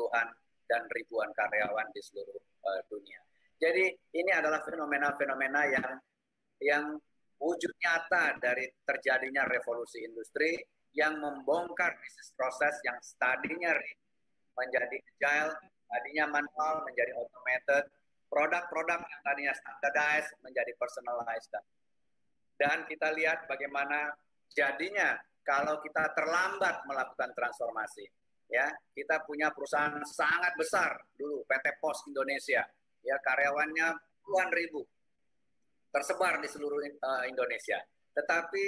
puluhan dan ribuan karyawan di seluruh dunia. Jadi ini adalah fenomena-fenomena yang wujud nyata dari terjadinya revolusi industri yang membongkar bisnis proses yang tadinya menjadi agile, tadinya manual menjadi automated, produk-produk yang tadinya standardized menjadi personalized. Dan kita lihat bagaimana jadinya kalau kita terlambat melakukan transformasi. Ya, kita punya perusahaan sangat besar dulu, PT Pos Indonesia, ya karyawannya puluhan ribu, tersebar di seluruh Indonesia. Tetapi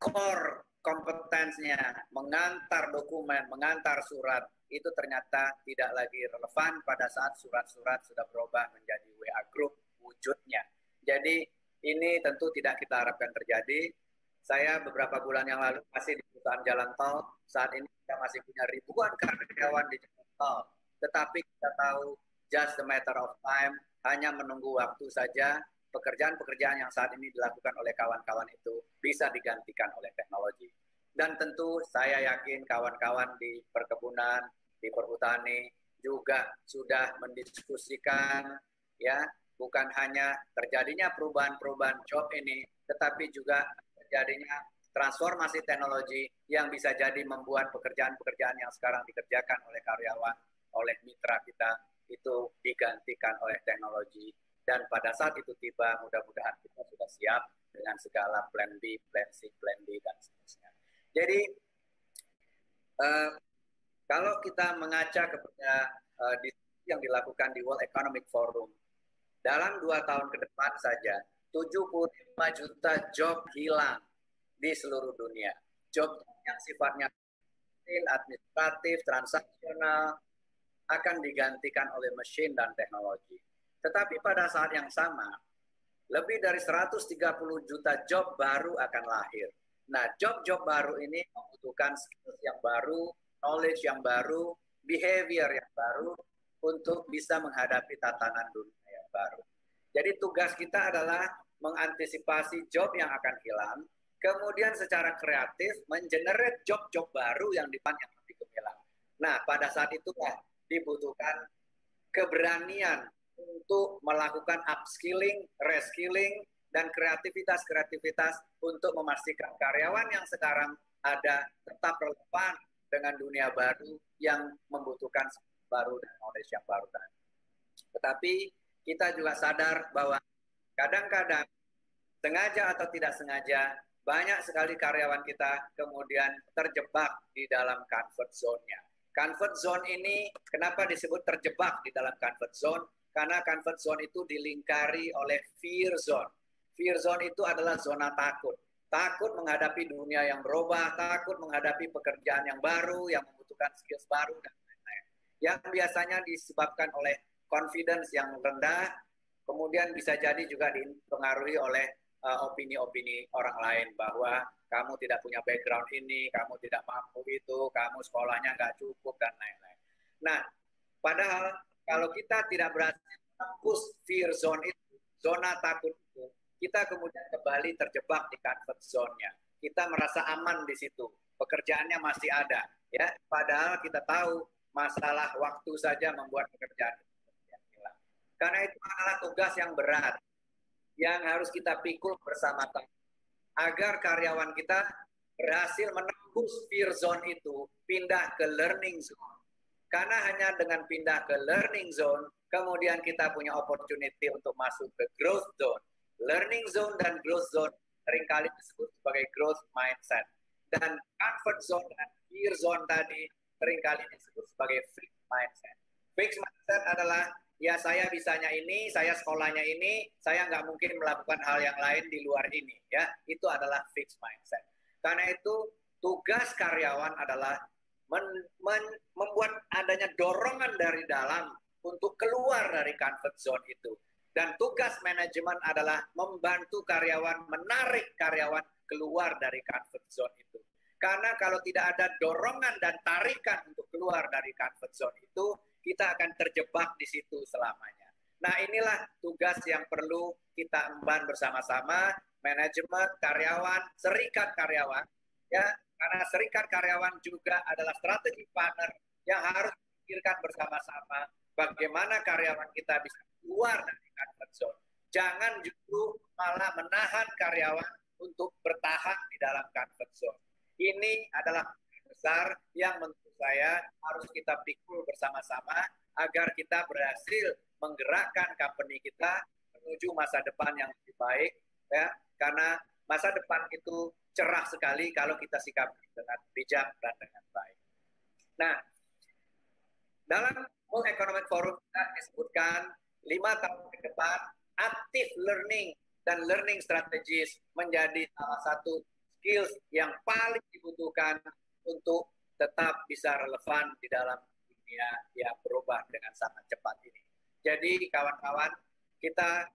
core kompetensinya mengantar dokumen, mengantar surat, itu ternyata tidak lagi relevan pada saat surat-surat sudah berubah menjadi WA Group wujudnya. Jadi ini tentu tidak kita harapkan terjadi. Saya beberapa bulan yang lalu masih di perusahaan jalan tol, saat ini kita masih punya ribuan karyawan di jalan tol. Tetapi kita tahu just a matter of time, hanya menunggu waktu saja, pekerjaan-pekerjaan yang saat ini dilakukan oleh kawan-kawan itu bisa digantikan oleh teknologi. Dan tentu saya yakin kawan-kawan di perkebunan, di perhutani juga sudah mendiskusikan, ya, bukan hanya terjadinya perubahan-perubahan job ini, tetapi juga terjadinya transformasi teknologi yang bisa jadi membuat pekerjaan-pekerjaan yang sekarang dikerjakan oleh karyawan, oleh mitra kita, itu digantikan oleh teknologi. Dan pada saat itu tiba, mudah-mudahan kita sudah siap dengan segala plan B, plan C, plan D, dan seterusnya. Jadi, kalau kita mengaca kepada diskusi yang dilakukan di World Economic Forum, dalam 2 tahun ke depan saja, 75 juta job hilang di seluruh dunia. Job yang sifatnya administratif, transaksional, akan digantikan oleh mesin dan teknologi. Tetapi pada saat yang sama, lebih dari 130 juta job baru akan lahir. Nah, job-job baru ini membutuhkan skills yang baru, knowledge yang baru, behavior yang baru untuk bisa menghadapi tatanan dunia yang baru. Jadi tugas kita adalah mengantisipasi job yang akan hilang, kemudian secara kreatif mengenerate job-job baru yang lebih gemilang. Nah, pada saat itulah dibutuhkan keberanian untuk melakukan upskilling, reskilling, dan kreativitas-kreativitas untuk memastikan karyawan yang sekarang ada tetap relevan dengan dunia baru yang membutuhkan baru dan knowledge yang baru. Tetapi kita juga sadar bahwa kadang-kadang sengaja atau tidak sengaja banyak sekali karyawan kita kemudian terjebak di dalam comfort zone-nya. Comfort zone ini kenapa disebut terjebak di dalam comfort zone? Karena comfort zone itu dilingkari oleh fear zone. Fear zone itu adalah zona takut. Takut menghadapi dunia yang berubah, takut menghadapi pekerjaan yang baru, yang membutuhkan skills baru, dan lain-lain. Yang biasanya disebabkan oleh confidence yang rendah, kemudian bisa jadi juga dipengaruhi oleh opini-opini orang lain bahwa kamu tidak punya background ini, kamu tidak mampu itu, kamu sekolahnya nggak cukup, dan lain-lain. Nah, padahal kalau kita tidak berhasil menembus fear zone itu, zona takut itu, kita kemudian kembali terjebak di comfort zone-nya. Kita merasa aman di situ, pekerjaannya masih ada, ya. Padahal kita tahu masalah waktu saja membuat pekerjaan itu hilang. Karena itu adalah tugas yang berat, yang harus kita pikul bersama-sama agar karyawan kita berhasil menembus fear zone itu, pindah ke learning zone. Karena hanya dengan pindah ke learning zone, kemudian kita punya opportunity untuk masuk ke growth zone. Learning zone dan growth zone seringkali disebut sebagai growth mindset. Dan comfort zone dan fear zone tadi seringkali disebut sebagai fixed mindset. Fixed mindset adalah, ya saya bisanya ini, saya sekolahnya ini, saya nggak mungkin melakukan hal yang lain di luar ini. Ya, itu adalah fixed mindset. Karena itu tugas karyawan adalah membuat adanya dorongan dari dalam untuk keluar dari comfort zone itu. Dan tugas manajemen adalah membantu karyawan, menarik karyawan keluar dari comfort zone itu. Karena kalau tidak ada dorongan dan tarikan untuk keluar dari comfort zone itu, kita akan terjebak di situ selamanya. Nah, inilah tugas yang perlu kita emban bersama-sama, manajemen, karyawan, serikat karyawan, ya, karena serikat karyawan juga adalah strategi partner yang harus pikirkan bersama-sama bagaimana karyawan kita bisa keluar dari comfort zone. Jangan justru malah menahan karyawan untuk bertahan di dalam comfort zone. Ini adalah besar yang menurut saya harus kita pikul bersama-sama agar kita berhasil menggerakkan company kita menuju masa depan yang lebih baik, ya, karena masa depan itu cerah sekali kalau kita sikapi dengan bijak dan dengan baik. Nah, dalam World Economic Forum kita disebutkan 5 tahun ke depan active learning dan learning strategies menjadi salah satu skills yang paling dibutuhkan untuk tetap bisa relevan di dalam dunia yang berubah dengan sangat cepat ini. Jadi kawan-kawan, kita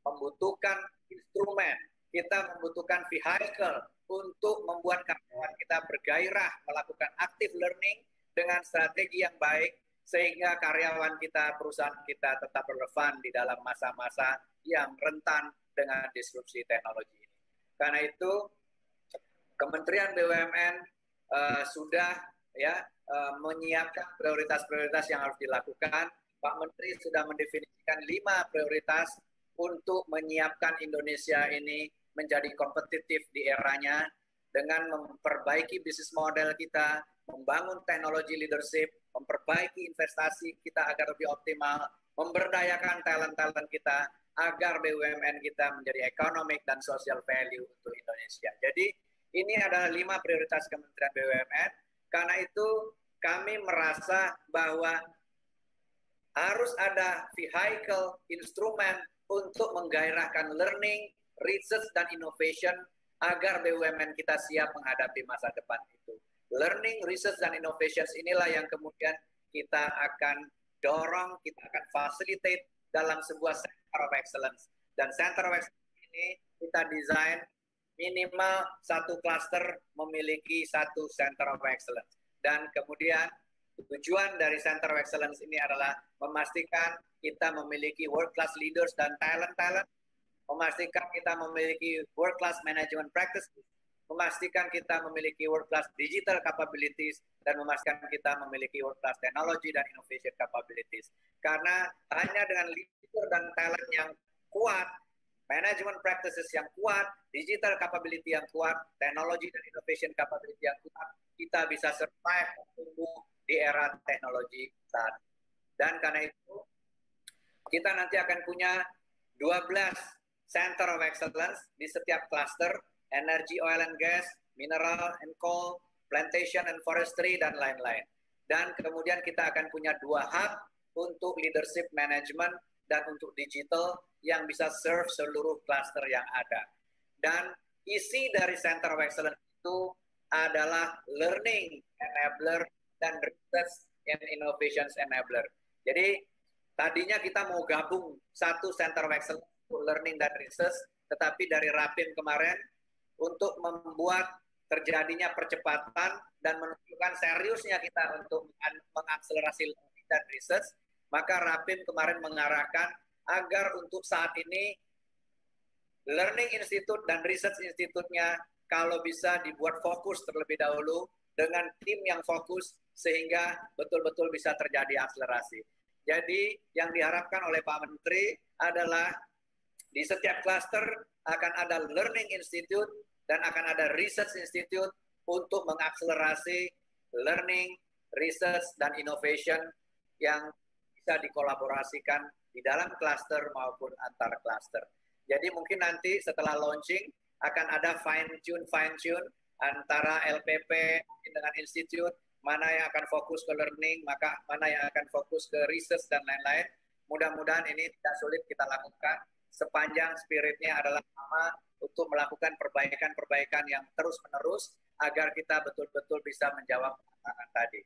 membutuhkan instrumen, kita membutuhkan vehicle untuk membuat karyawan kita bergairah melakukan active learning dengan strategi yang baik, sehingga karyawan kita, perusahaan kita tetap relevan di dalam masa-masa yang rentan dengan disrupsi teknologi ini. Karena itu, Kementerian BUMN sudah menyiapkan prioritas-prioritas yang harus dilakukan. Pak Menteri sudah mendefinisikan 5 prioritas untuk menyiapkan Indonesia ini menjadi kompetitif di eranya dengan memperbaiki bisnis model kita, membangun teknologi leadership, memperbaiki investasi kita agar lebih optimal, memberdayakan talent-talent kita agar BUMN kita menjadi economic dan social value untuk Indonesia. Jadi ini adalah 5 prioritas Kementerian BUMN. Karena itu kami merasa bahwa harus ada vehicle, instrumen untuk menggairahkan learning, research, dan innovation agar BUMN kita siap menghadapi masa depan itu. Learning, research, dan innovation inilah yang kemudian kita akan dorong, kita akan facilitate dalam sebuah center of excellence. Dan center of excellence ini kita desain minimal satu cluster memiliki satu center of excellence. Dan kemudian tujuan dari center of excellence ini adalah memastikan kita memiliki world class leaders dan talent-talent, memastikan kita memiliki world class management practices, memastikan kita memiliki world class digital capabilities, dan memastikan kita memiliki world class technology dan innovation capabilities. Karena hanya dengan leader dan talent yang kuat, management practices yang kuat, digital capability yang kuat, teknologi dan innovation capability yang kuat, kita bisa survive tumbuh di era teknologi saat ini. Dan karena itu, kita nanti akan punya 12 center of excellence di setiap cluster, energy, oil and gas, mineral and coal, plantation and forestry, dan lain-lain. Dan kemudian kita akan punya 2 hub untuk leadership management dan untuk digital yang bisa serve seluruh cluster yang ada. Dan isi dari Center of Excellence itu adalah learning enabler dan research and innovations enabler. Jadi tadinya kita mau gabung satu Center of Excellence untuk learning dan research, tetapi dari Rapim kemarin untuk membuat terjadinya percepatan dan menunjukkan seriusnya kita untuk mengakselerasi learning dan research, maka Rapim kemarin mengarahkan agar untuk saat ini Learning Institute dan Research Institute-nya kalau bisa dibuat fokus terlebih dahulu dengan tim yang fokus sehingga betul-betul bisa terjadi akselerasi. Jadi yang diharapkan oleh Pak Menteri adalah di setiap cluster akan ada Learning Institute dan akan ada Research Institute untuk mengakselerasi learning, research, dan innovation yang bisa dikolaborasikan di dalam cluster maupun antar cluster. Jadi mungkin nanti setelah launching akan ada fine-tune antara LPP dengan institute, mana yang akan fokus ke learning, maka mana yang akan fokus ke research dan lain-lain. Mudah-mudahan ini tidak sulit kita lakukan sepanjang spiritnya adalah sama untuk melakukan perbaikan-perbaikan yang terus-menerus agar kita betul-betul bisa menjawab tantangan tadi.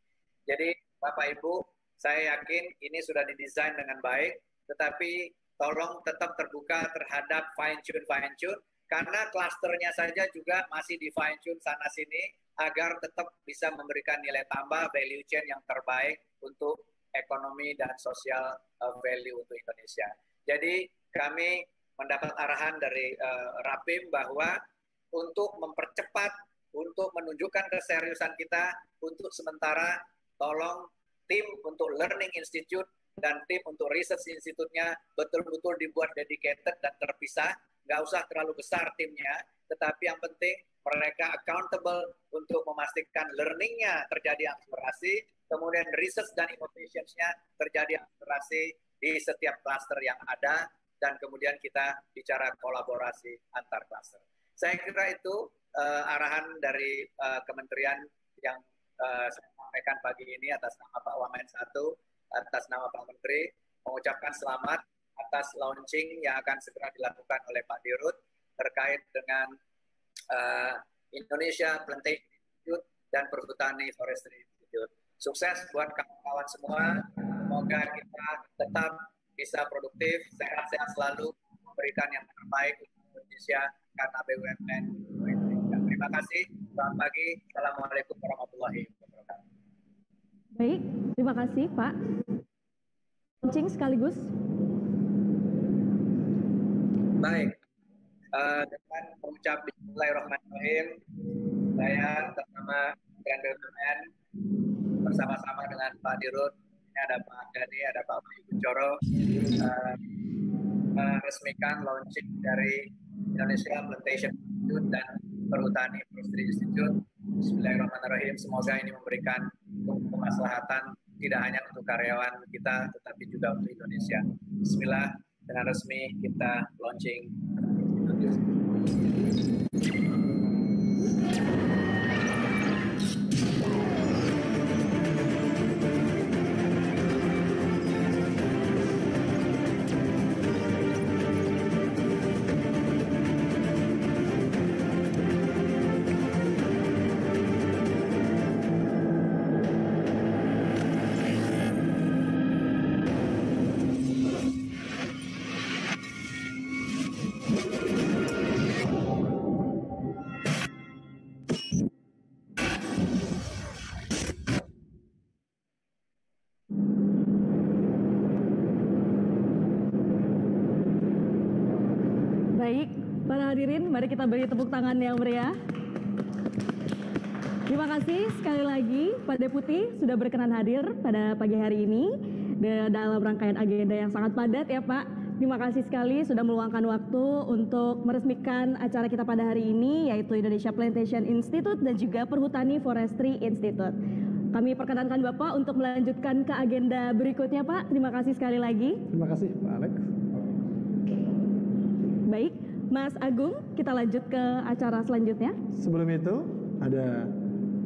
Jadi Bapak Ibu, saya yakin ini sudah didesain dengan baik, tetapi tolong tetap terbuka terhadap fine-tune, karena klasternya saja juga masih di fine-tune sana-sini, agar tetap bisa memberikan nilai tambah, value chain yang terbaik untuk ekonomi dan sosial value untuk Indonesia. Jadi kami mendapat arahan dari Rapim bahwa untuk mempercepat, untuk menunjukkan keseriusan kita, untuk sementara tolong tim untuk Learning Institute dan tim untuk Research Institute-nya betul-betul dibuat dedicated dan terpisah. Nggak usah terlalu besar timnya, tetapi yang penting mereka accountable untuk memastikan learning-nya terjadi akselerasi, kemudian research dan innovation-nya terjadi akselerasi di setiap cluster yang ada, dan kemudian kita bicara kolaborasi antar cluster. Saya kira itu arahan dari kementerian yang saya sampaikan pagi ini atas nama Pak Wamen 1, atas nama Pak Menteri, mengucapkan selamat atas launching yang akan segera dilakukan oleh Pak Dirut terkait dengan Indonesia Plantation Institute dan Perhutani Forestry Institute. Sukses buat kawan-kawan semua. Semoga kita tetap bisa produktif, sehat-sehat selalu, memberikan yang terbaik untuk Indonesia karena BUMN. Terima kasih. Selamat pagi. Assalamualaikum warahmatullahi wabarakatuh. Baik, terima kasih Pak. Launching sekaligus. Baik. Dengan mengucap Bismillahirrahmanirrahim, saya atas nama Kementerian BUMN bersama-sama dengan Pak Dirut, ini ada Pak Dhani, ada Pak Wayu Kuncoro, meresmikan launching dari Indonesia Plantation Institute dan Perhutani Forestry Institute. Bismillahirrahmanirrahim. Semoga ini memberikan kemaslahatan tidak hanya untuk karyawan kita, tetapi juga untuk Indonesia. Bismillah, dengan resmi kita launching. Baik, para hadirin, mari kita beri tepuk tangan yang meriah. Terima kasih sekali lagi Pak Deputi sudah berkenan hadir pada pagi hari ini dalam rangkaian agenda yang sangat padat ya Pak. Terima kasih sekali sudah meluangkan waktu untuk meresmikan acara kita pada hari ini, yaitu Indonesia Plantation Institute dan juga Perhutani Forestry Institute. Kami perkenankan Bapak untuk melanjutkan ke agenda berikutnya Pak. Terima kasih sekali lagi. Terima kasih Pak Alex. Baik, Mas Agung, kita lanjut ke acara selanjutnya. Sebelum itu ada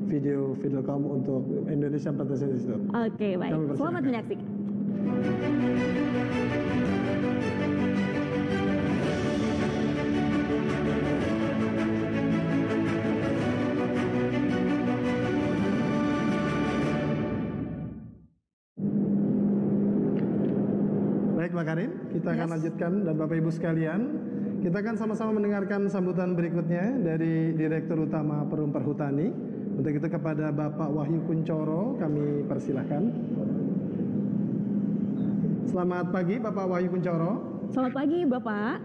video kamu untuk Indonesia Plantation Institute. Oke, baik. Selamat menyaksikan. Baik Mbak Karin, kita akan lanjutkan dan Bapak Ibu sekalian, kita akan sama-sama mendengarkan sambutan berikutnya dari Direktur Utama Perum Perhutani. Untuk itu kepada Bapak Wahyu Kuncoro kami persilahkan. Selamat pagi Bapak Wahyu Kuncoro. Selamat pagi Bapak.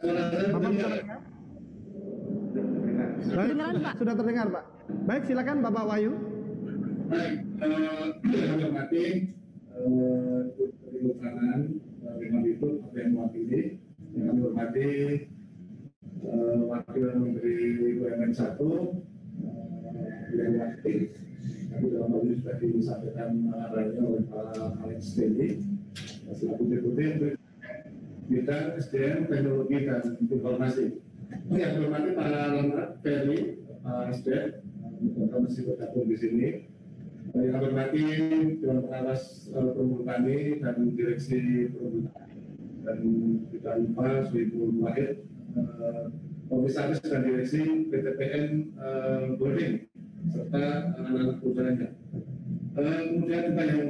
Bapak bisa mendengar? Kedengaran Pak. Sudah terdengar Pak. Baik, silakan Bapak Wahyu. Baik, saya hormati Kehutanan dengan itu apa yang mewakili, yang kami hormati Wakil Menteri BUMN 1 yang wakil. Kami dalam hal ini sudah disampaikan arahannya oleh Pak Alex Teddy selaku Deputi untuk bidang SDM, Teknologi dan Informasi. Yang hormati Pak Leonard Ferry, Pak SDM, kita masih bergabung di sini. Yang hormati Dewan Pengawas Perhutani dan Direksi Perhutani, dan tidak lupa Ibu Wahid, Komisaris dan Direksi PTPN Boarding serta anak-anak perusahaannya. Kemudian kita yang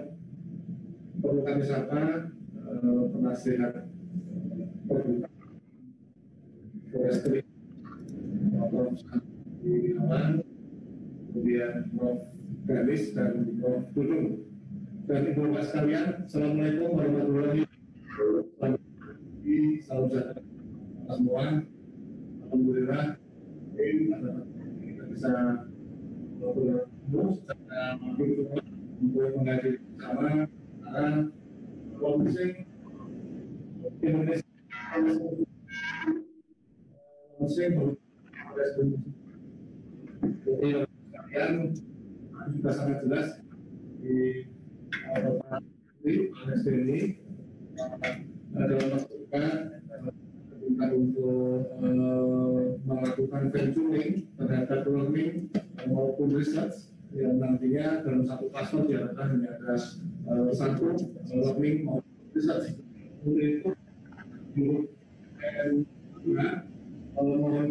perlu kami sapa penasihat perhutani forestry Prof. Aman, kemudian Prof. Galis dan Prof. Dudung. Dan Ibu Bapak sekalian, Assalamualaikum warahmatullahi wabarakatuh. Salam sejahtera semua. Alhamdulillah kita bisa secara untuk menghadirkan bersama antara provinsi Indonesia jadi sekalian sudah sangat jelas di PSD ini dalam masukan untuk melakukan fine-tuning terhadap learning maupun research yang nantinya dalam satu klaster diharapkan hanya ada satu learning maupun research. Untuk itu mohon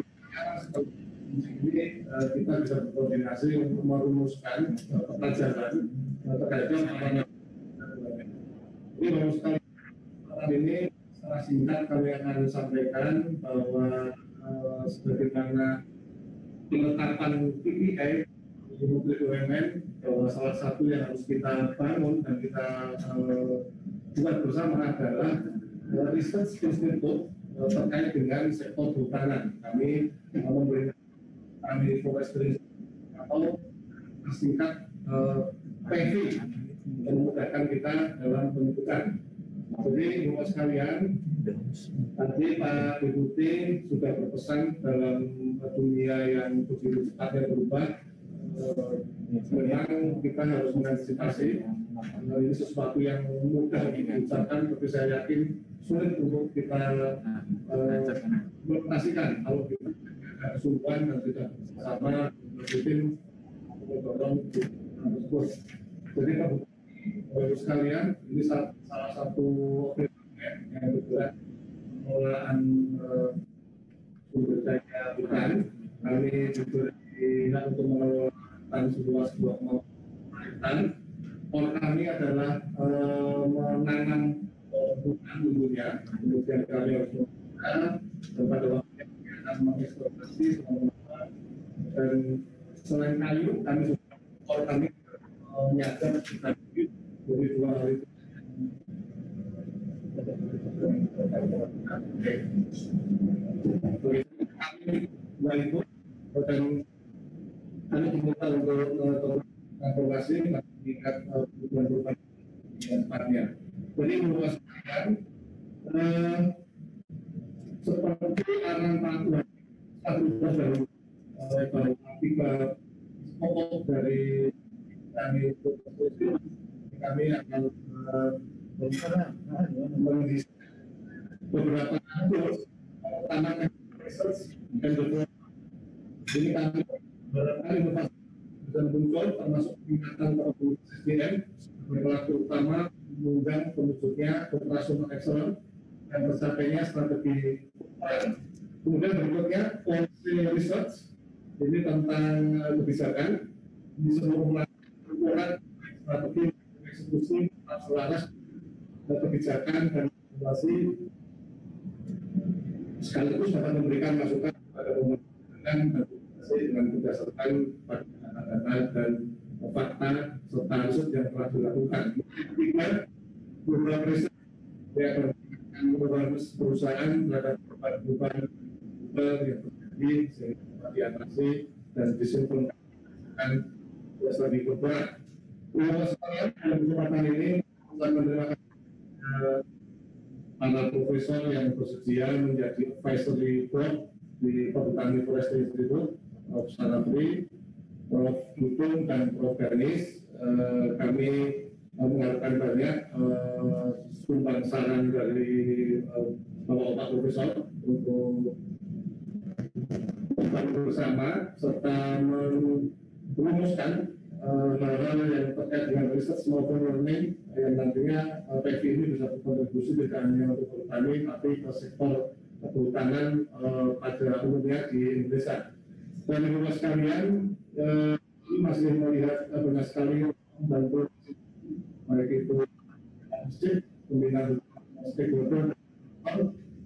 ini kita bisa berkoordinasi untuk merumuskan pelajaran terkait dengan ini baru sekali ini secara singkat kami akan sampaikan bahwa sebagaimana penetapan KPI di Menteri BUMN bahwa salah satu yang harus kita bangun dan kita buat bersama adalah research institute terkait dengan sektor kehutanan. Kami memberikan kami forestry atau singkat PV dan memudahkan kita dalam penuntutan. Jadi Bapak sekalian, tadi Pak Deputi sudah berpesan dalam dunia yang begitu cepatnya berubah. Memang kita harus mengantisipasi. Ini sesuatu yang mudah diucapkan, tapi saya yakin sulit untuk kita implementasikan kalau kita tidak kesungguhan dan tidak bersama rutin mendorong tersebut. Jadi Bapak sekalian, ini salah satu yang bergerak pengelolaan sumber daya hutan. Kami juga untuk mengelola hutan seluas 2,4 hektar. Core kami adalah menanam hutan tentunya, kemudian kami harus dan pada waktu kami akan mengeksplorasi dan selain kayu, kami juga core kami menyiapkan hutan dari 2 hari. Kami itu dan kami diminta untuk informasi meningkat kebutuhan yang tempatnya. Jadi menurut saya seperti arahan Pak Tuhan dari tiga pokok dari kami akan mengisi beberapa kasus pertama research dan development. Ini kami beberapa inovasi dan muncul termasuk peningkatan produktivitas SDM berlaku utama mengundang penunjuknya operational excellence dan tercapainya strategi. Kemudian berikutnya policy research, ini tentang kebijakan di seluruh ukuran strategi eksekusi selaras kebijakan dan inovasi sekaligus dapat memberikan masukan kepada pemerintahan dengan berdasarkan pada data dan fakta serta riset yang telah dilakukan. Ketiga, program riset yang akan perusahaan terhadap perubahan yang terjadi sehingga diatasi dan disinkronkan lebih bergerak. Bapak sekalian, dalam kesempatan ini saya menerima para profesor yang bersedia menjadi advisory board di Perhutani Forestry Institute, Prof. Sarafri, Prof. Dukung, dan Prof. Ganis. Kami mengharapkan banyak sumbang saran dari Bapak Profesor untuk bersama serta merumuskan hal-hal yang terkait dengan research maupun learning yang nantinya PV ini bisa berkontribusi tidak hanya untuk perhutani tapi ke sektor kehutanan pada umumnya di Indonesia. Dan Bapak sekalian, ini masih melihat banyak sekali membantu baik itu masjid, pembinaan stakeholder,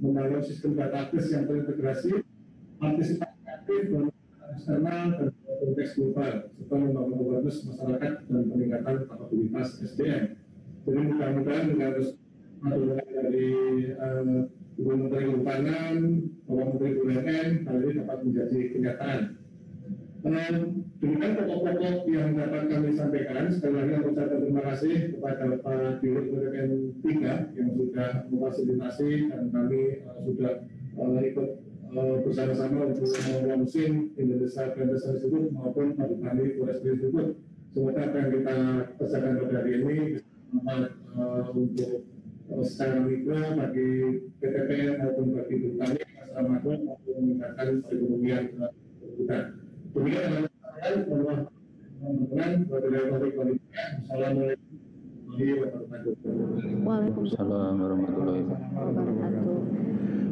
membangun sistem database yang terintegrasi, partisipatif dan eksternal dan konteks global, serta membangun awareness masyarakat dan peningkatan kapabilitas SDM. Jadi mudah-mudahan dengan masukan dari Ibu Menteri Kehutanan, Bapak Menteri BUMN, hal ini dapat menjadi kenyataan. Dengan pokok-pokok yang dapat kami sampaikan, sekali lagi kami ucapkan terima kasih kepada Pak Dirut BPN 3 yang sudah memfasilitasi dan kami sudah ikut bersama-sama untuk melaunching Indonesia Plantation Institute maupun Perhutani Forestry Institute. Semoga apa yang kita kerjakan pada hari ini bisa bermanfaat untuk secara mikro bagi PTPN maupun bagi petani, secara makro maupun meningkatkan perekonomian kita. Demikian Waalaikumsalam warahmatullahi wabarakatuh.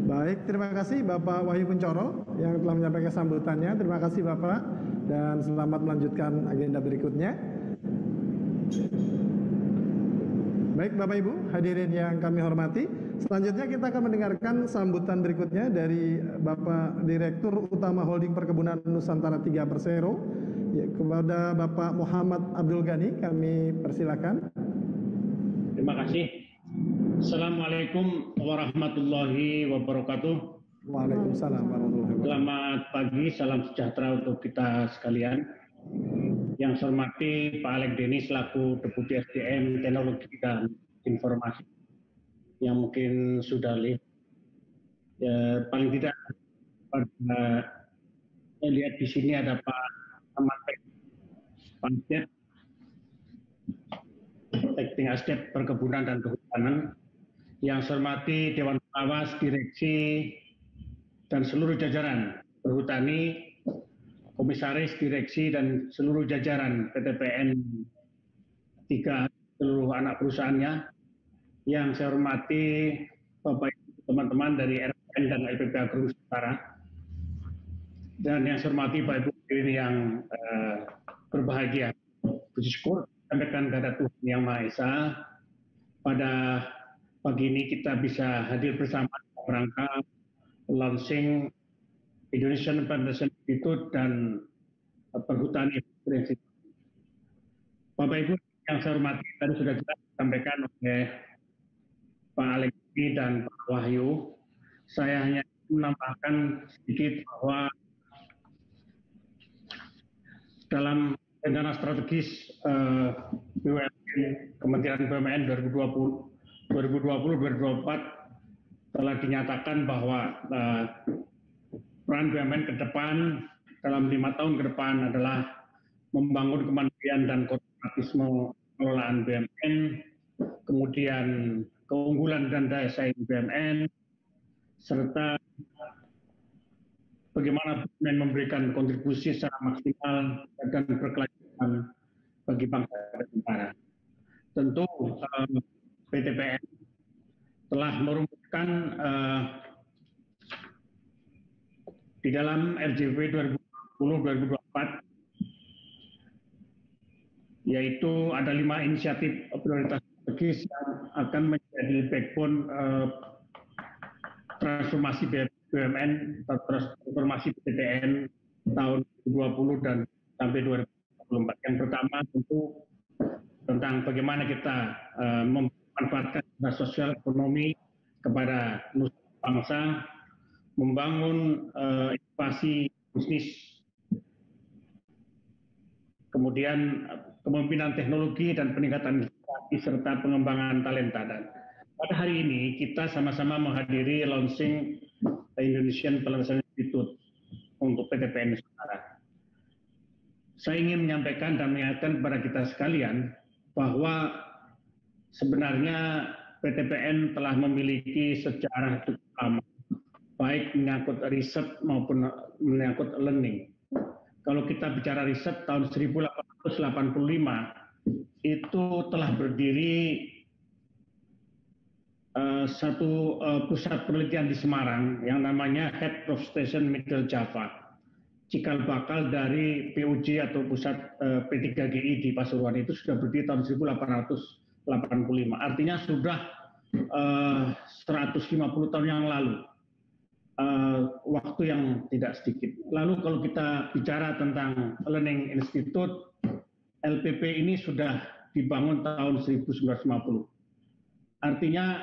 Baik, terima kasih Bapak Wahyu Kuncoro yang telah menyampaikan sambutannya. Terima kasih Bapak dan selamat melanjutkan agenda berikutnya. Baik Bapak Ibu, hadirin yang kami hormati, selanjutnya kita akan mendengarkan sambutan berikutnya dari Bapak Direktur Utama Holding Perkebunan Nusantara 3 Persero. Ya, kepada Bapak Muhammad Abdul Ghani, kami persilakan. Terima kasih. Assalamualaikum warahmatullahi wabarakatuh. Waalaikumsalam warahmatullahi wabarakatuh. Selamat pagi, salam sejahtera untuk kita sekalian. Yang saya hormati Pak Alex Denny selaku Deputi SDM Teknologi dan Informasi yang mungkin sudah lihat. Ya, paling tidak pada saya lihat di sini ada Pak Ahmad Panjat, Teknik Asdep Perkebunan dan Kehutanan. Yang saya hormati Dewan Pengawas, Direksi, dan seluruh jajaran Perhutani, Komisaris, Direksi, dan seluruh jajaran PTPN 3, seluruh anak perusahaannya. Yang saya hormati Bapak Ibu teman-teman dari RPN dan LPP Agro Nusantara. Dan yang saya hormati Bapak Ibu ini yang berbahagia. Puji syukur sampaikan kepada Tuhan Yang Maha Esa, pada pagi ini kita bisa hadir bersama rangka launching Indonesian Plantation Institute dan Perhutani Institute. Bapak Ibu yang saya hormati, tadi sudah jelas disampaikan oleh Pak Alex dan Pak Wahyu. Saya hanya menambahkan sedikit bahwa dalam rencana strategis BUMN Kementerian BUMN 2020-2024 telah dinyatakan bahwa peran BUMN ke depan dalam 5 tahun ke depan adalah membangun kemandirian dan koordinatisme pengelolaan BUMN, kemudian keunggulan dan daya saing BUMN, serta bagaimana BUMN memberikan kontribusi secara maksimal dan berkelanjutan bagi bangsa dan negara. Tentu PTPN telah merumuskan di dalam RJP 2020-2024, yaitu ada 5 inisiatif prioritas strategis yang akan menjadi backbone transformasi BUMN, transformasi PTPN tahun 2020 dan sampai 2024. Yang pertama tentu tentang bagaimana kita memanfaatkan sosial ekonomi kepada nusa bangsa, membangun inovasi bisnis, kemudian kepemimpinan teknologi dan peningkatan investasi serta pengembangan talenta. Dan pada hari ini kita sama-sama menghadiri launching Indonesian Plantation Institute untuk PTPN Nusantara. Saya ingin menyampaikan dan mengingatkan kepada kita sekalian bahwa sebenarnya PTPN telah memiliki sejarah cukup lama, baik menyangkut riset maupun menyangkut learning. Kalau kita bicara riset tahun 1885 itu telah berdiri satu pusat penelitian di Semarang yang namanya Head of Station Middle Java, cikal bakal dari PUJ atau pusat P3GI di Pasuruan itu sudah berdiri tahun 1885. Artinya sudah 150 tahun yang lalu, waktu yang tidak sedikit. Lalu kalau kita bicara tentang Learning Institute, LPP ini sudah dibangun tahun 1950. Artinya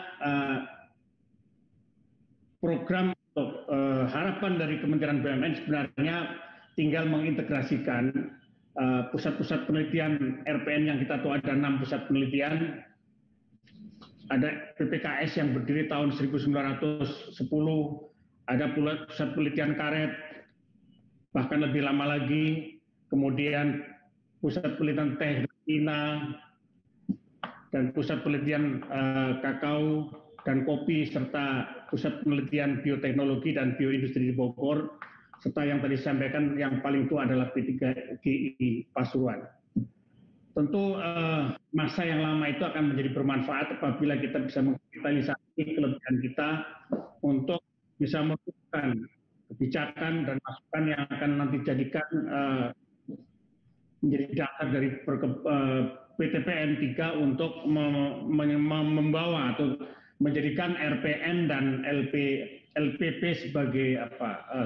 program atau harapan dari Kementerian BUMN sebenarnya tinggal mengintegrasikan pusat-pusat penelitian RPN yang kita tahu ada 6 pusat penelitian. Ada PPKS yang berdiri tahun 1910, ada pula pusat penelitian karet, bahkan lebih lama lagi, kemudian pusat penelitian teh Cina, dan pusat penelitian kakao dan kopi, serta pusat penelitian bioteknologi dan bioindustri di Bogor, serta yang tadi disampaikan yang paling tua adalah P3GI Pasuruan. Tentu masa yang lama itu akan menjadi bermanfaat apabila kita bisa mengkapitalisasi kelebihan kita untuk bisa melakukan kebijakan dan masukan yang akan nanti jadikan menjadi dasar dari PTPN 3 untuk membawa atau menjadikan RPN dan LPP sebagai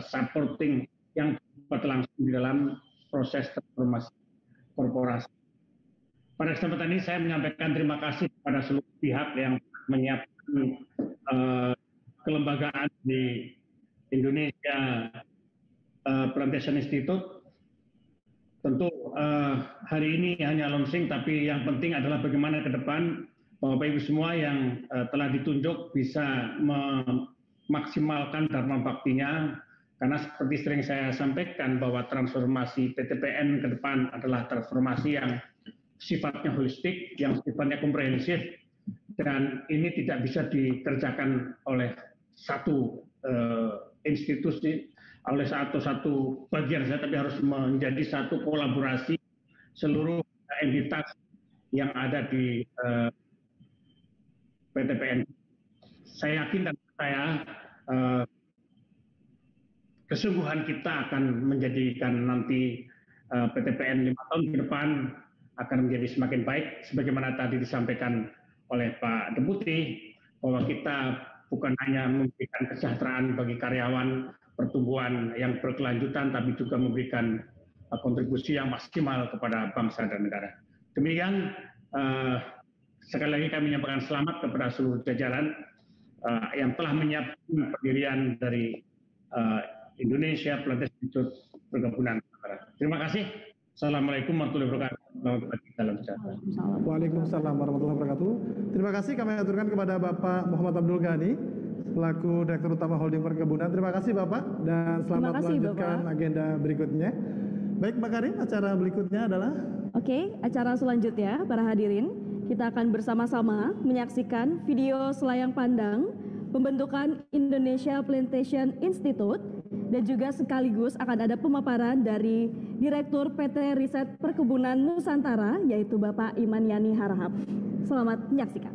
supporting yang dapat langsung di dalam proses transformasi korporasi. Pada kesempatan ini saya menyampaikan terima kasih kepada seluruh pihak yang menyiapkan kelembagaan di Indonesia Plantation Institute. Tentu hari ini hanya launching, tapi yang penting adalah bagaimana ke depan Bapak Ibu semua yang telah ditunjuk bisa memaksimalkan dharma baktinya, karena seperti sering saya sampaikan bahwa transformasi PTPN ke depan adalah transformasi yang sifatnya holistik, yang sifatnya komprehensif, dan ini tidak bisa dikerjakan oleh satu institusi, oleh satu bagian saja, tapi harus menjadi satu kolaborasi seluruh entitas yang ada di PTPN. Saya yakin dan percaya kesungguhan kita akan menjadikan nanti PTPN 5 tahun ke depan akan menjadi semakin baik, sebagaimana tadi disampaikan oleh Pak Deputi, bahwa kita bukan hanya memberikan kesejahteraan bagi karyawan, pertumbuhan yang berkelanjutan, tapi juga memberikan kontribusi yang maksimal kepada bangsa dan negara. Demikian, sekali lagi kami menyampaikan selamat kepada seluruh jajaran yang telah menyiapkan pendirian dari Indonesia Plantation Institute Perkebunan Nusantara. Terima kasih. Assalamualaikum warahmatullahi wabarakatuh. Waalaikumsalam warahmatullahi wabarakatuh. Terima kasih kami aturkan kepada Bapak Muhammad Abdul Ghani selaku Direktur Utama Holding Perkebunan. Terima kasih Bapak dan selamat melanjutkan agenda berikutnya. Baik Mbak Karin, acara berikutnya adalah? Oke, acara selanjutnya para hadirin, kita akan bersama-sama menyaksikan video selayang pandang pembentukan Indonesia Plantation Institute, dan juga sekaligus akan ada pemaparan dari Direktur PT Riset Perkebunan Nusantara, yaitu Bapak Iman Yani Harahap. Selamat menyaksikan.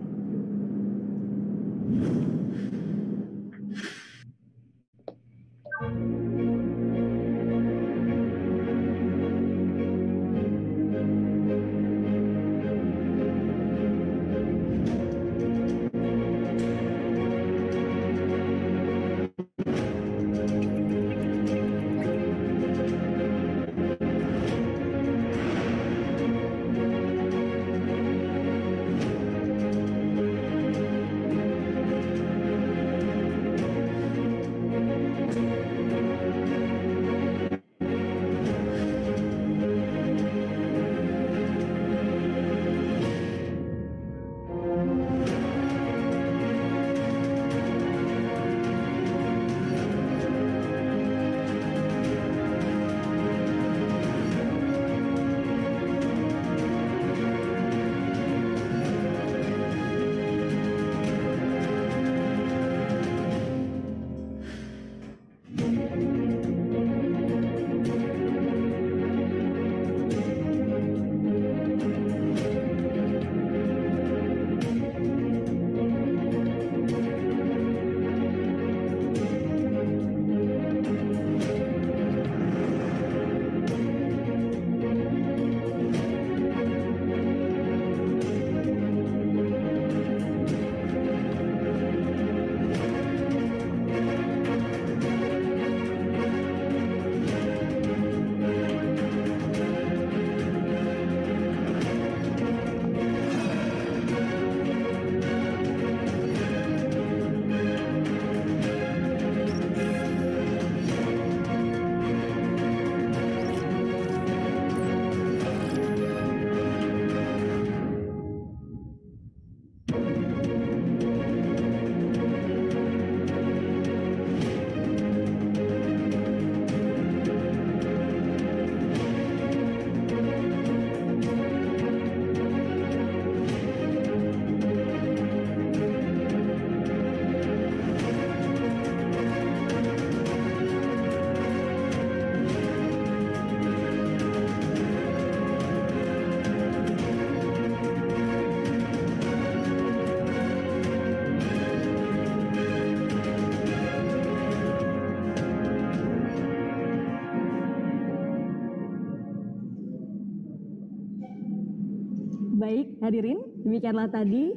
Baik, hadirin, demikianlah tadi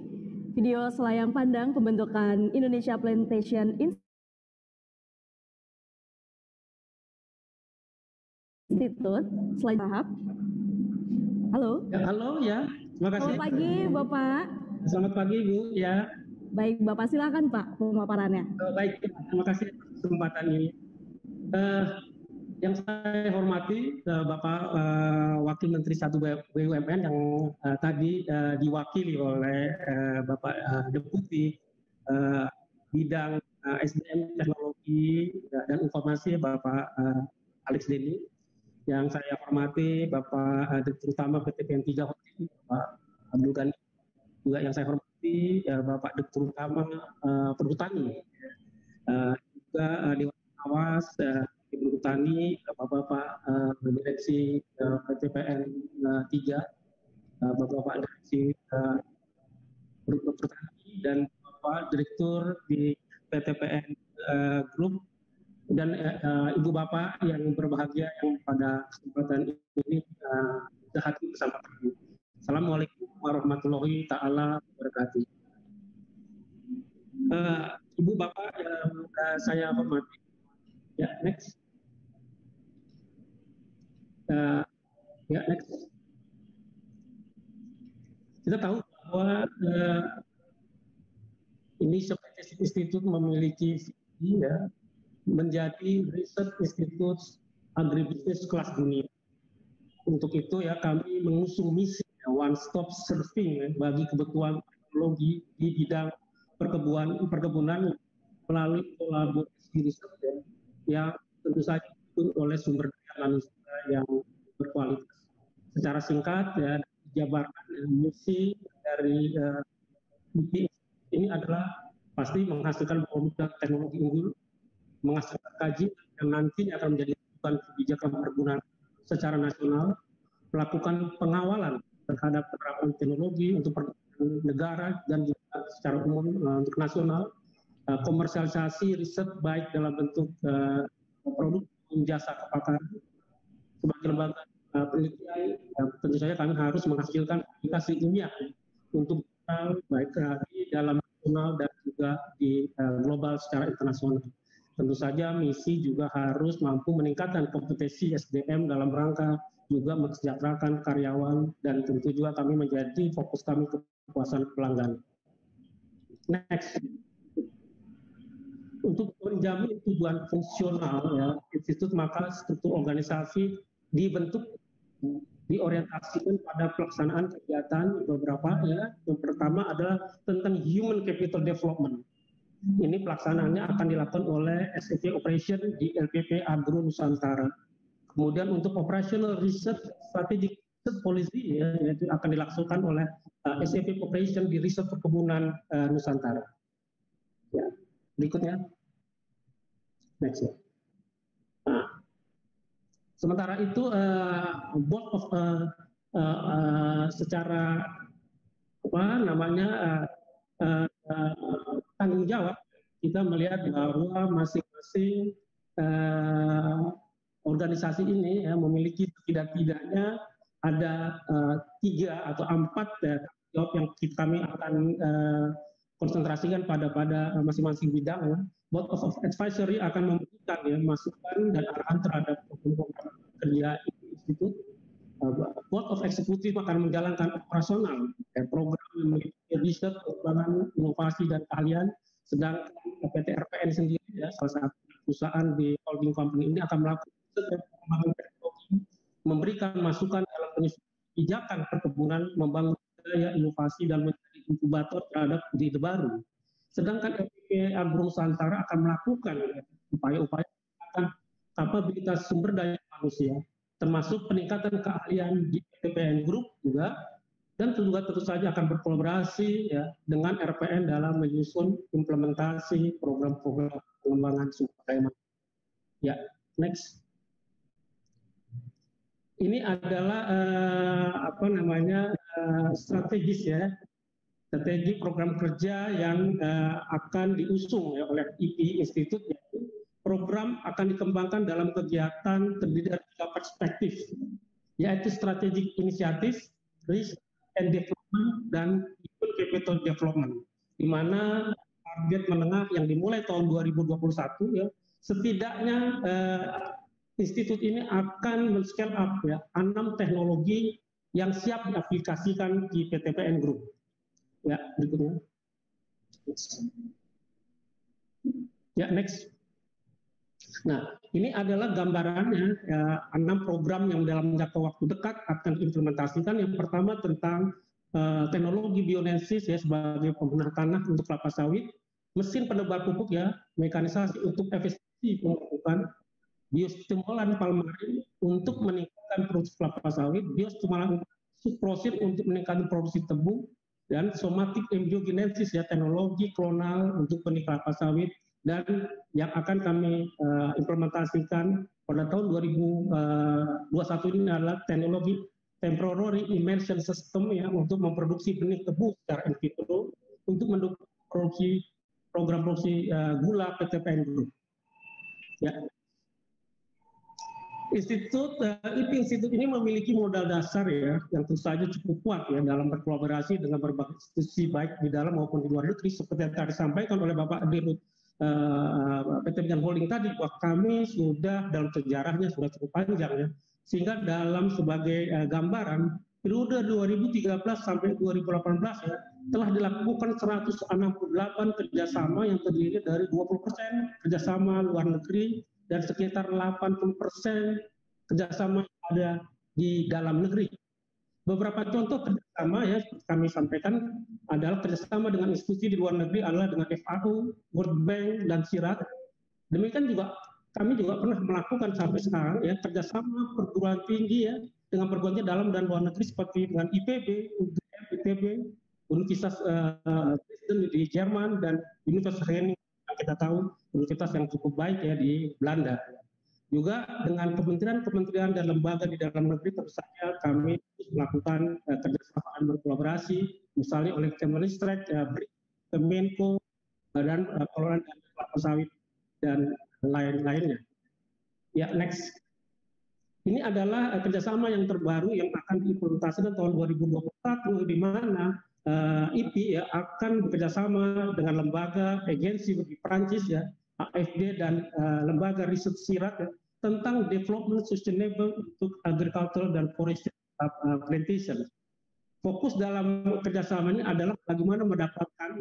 video selayang pandang pembentukan Indonesia Plantation Institute. Slide tahap. Halo. Ya, halo ya, terima kasih. Selamat pagi, Bapak. Selamat pagi, Bu. Ya. Baik, Bapak silakan Pak pemaparannya. Baik, terima kasih atas kesempatan ini. Yang saya hormati Bapak Wakil Menteri 1 BUMN yang tadi diwakili oleh Bapak Deputi Bidang SDM Teknologi dan Informasi Bapak Alex Denny. Yang saya hormati Bapak Direktur Utama PT PN 3 Holding, Bapak Abdul Ghani. Juga yang saya hormati Bapak Direktur Utama Perhutani. Juga Dewan Pengawas Perhutani, Bapak-Bapak Direksi PT PN 3, Bapak-Bapak Direksi Perhutani, dan Bapak Direktur di PT PN Group, dan Ibu Bapak yang berbahagia yang pada kesempatan ini hadir bersama kami. Assalamualaikum warahmatullahi taala wabarakatuh. Ibu Bapak yang saya hormati. Ya, next. Ya, next. Kita tahu bahwa Indonesia Plantation Institute memiliki visi ya, menjadi Research Institute Agribisnis kelas dunia. Untuk itu ya kami mengusung misi one stop serving bagi kebutuhan teknologi di bidang perkebunan melalui kolaborasi riset yang tentu saja didukung oleh sumber daya manusia yang berkualitas. Secara singkat ya dijabarkan misi dari misi ini adalah pasti menghasilkan produk teknologi unggul, menghasilkan kajian yang nantinya akan menjadi rujukan kebijakan perkebunan secara nasional, melakukan pengawalan terhadap penerapan teknologi untuk perkebunan negara dan juga secara umum untuk nasional, komersialisasi riset baik dalam bentuk produk maupun jasa kepakaran. Sebagai lembaga penelitian, tentu saja kami harus menghasilkan aplikasi ilmiah untuk baik di dalam nasional dan juga di global secara internasional. Tentu saja misi juga harus mampu meningkatkan kompetensi SDM dalam rangka juga mensejahterakan karyawan, dan tentu juga kami menjadi fokus kami kepuasan pelanggan. Next. Untuk menjamin tujuan fungsional ya institut, maka struktur organisasi dibentuk diorientasikan pada pelaksanaan kegiatan beberapa ya. Yang pertama adalah tentang human capital development. Ini pelaksanaannya akan dilakukan oleh SAP Operation di LPP Agro Nusantara. Kemudian untuk operational research strategic policy ya, itu akan dilaksanakan oleh SAP Operation di riset perkebunan Nusantara. Ya, berikutnya. Next ya. Nah, sementara itu board of secara apa namanya tanggung jawab, kita melihat bahwa masing-masing organisasi ini ya, memiliki tidak-tidaknya ada 3 atau 4 jawab yang kami akan konsentrasikan pada masing-masing bidang. Ya. Board of Advisory akan memberikan ya, masukan dan arahan terhadap program kerja institut. Board of Executive akan menjalankan operasional program yang memiliki riset, pengembangan, inovasi dan keahlian. Sedangkan PT RPN sendiri ya, salah satu perusahaan di holding company ini akan melakukan pengembangan teknologi, memberikan masukan dalam penyusunan kebijakan perkebunan, membangun daya inovasi dan menjadi inkubator terhadap ide baru. Sedangkan LPP Agro Nusantara akan melakukan upaya-upaya kapabilitas sumber daya manusia, termasuk peningkatan keahlian di PN Group juga, dan juga tentu saja akan berkolaborasi ya, dengan RPN dalam menyusun implementasi program-program pengembangan sumber daya manusia. Ya, next. Ini adalah strategis ya, strategi program kerja yang akan diusung ya, oleh IP Institute. Program akan dikembangkan dalam kegiatan terdiri dari 3 perspektif, yaitu strategic initiative, risk and development dan Human Capital Development, di mana target menengah yang dimulai tahun 2021 ya, setidaknya institut ini akan men-scale up ya 6 teknologi yang siap diaplikasikan di PTPN Group. Ya, berikutnya. Ya, next. Nah, ini adalah gambarannya ya, 6 program yang dalam jangka waktu dekat akan diimplementasikan. Yang pertama tentang teknologi bionesis ya sebagai pembenar tanah untuk kelapa sawit, mesin penebar pupuk ya, mekanisasi untuk efisiensi pemupukan, biostimulan palmarin untuk meningkatkan produksi kelapa sawit, biostimulan suprosin untuk meningkatkan produksi tebu, dan somatic embryogenesis ya teknologi klonal untuk benih kelapa sawit, dan yang akan kami implementasikan pada tahun 2021 ini adalah teknologi temporary immersion system ya untuk memproduksi benih tebu secara in vitro untuk mendukung produksi program produksi gula PTPN Group. Ya. Institut ini memiliki modal dasar ya yang tentu saja cukup kuat ya dalam berkolaborasi dengan berbagai institusi baik di dalam maupun di luar negeri seperti yang tadi disampaikan oleh Bapak Dirut PT Bijan Holding tadi, bahwa kami sudah dalam sejarahnya sudah cukup panjang ya, sehingga dalam sebagai gambaran periode 2013 sampai 2018 ya telah dilakukan 168 kerjasama yang terdiri dari 20% kerjasama luar negeri dan sekitar 80% kerjasama yang ada di dalam negeri. Beberapa contoh kerjasama ya kami sampaikan adalah kerjasama dengan institusi di luar negeri adalah dengan FAO, World Bank, dan SIRAT. Demikian juga kami juga pernah melakukan sampai sekarang ya kerjasama perguruan tinggi ya dengan perguruan tinggi dalam dan luar negeri seperti dengan IPB, UGM, ITB, Universitas Kristen di Jerman, dan Universitas Renning yang kita tahu universitas yang cukup baik ya di Belanda. Juga dengan kementerian-kementerian dan lembaga di dalam negeri tentu saja kami melakukan kerjasama dan berkolaborasi, misalnya oleh Kemenristek, Kemenko, dan pengelolaan kelapa sawit dan lain-lainnya. Ya, next. Ini adalah kerjasama yang terbaru yang akan diimplementasikan tahun 2021, di mana IP ya akan bekerjasama dengan lembaga agensi di Prancis ya, AFD dan lembaga riset SIRAT ya, tentang development sustainable untuk agricultural dan forestry plantation. Fokus dalam kerjasama ini adalah bagaimana mendapatkan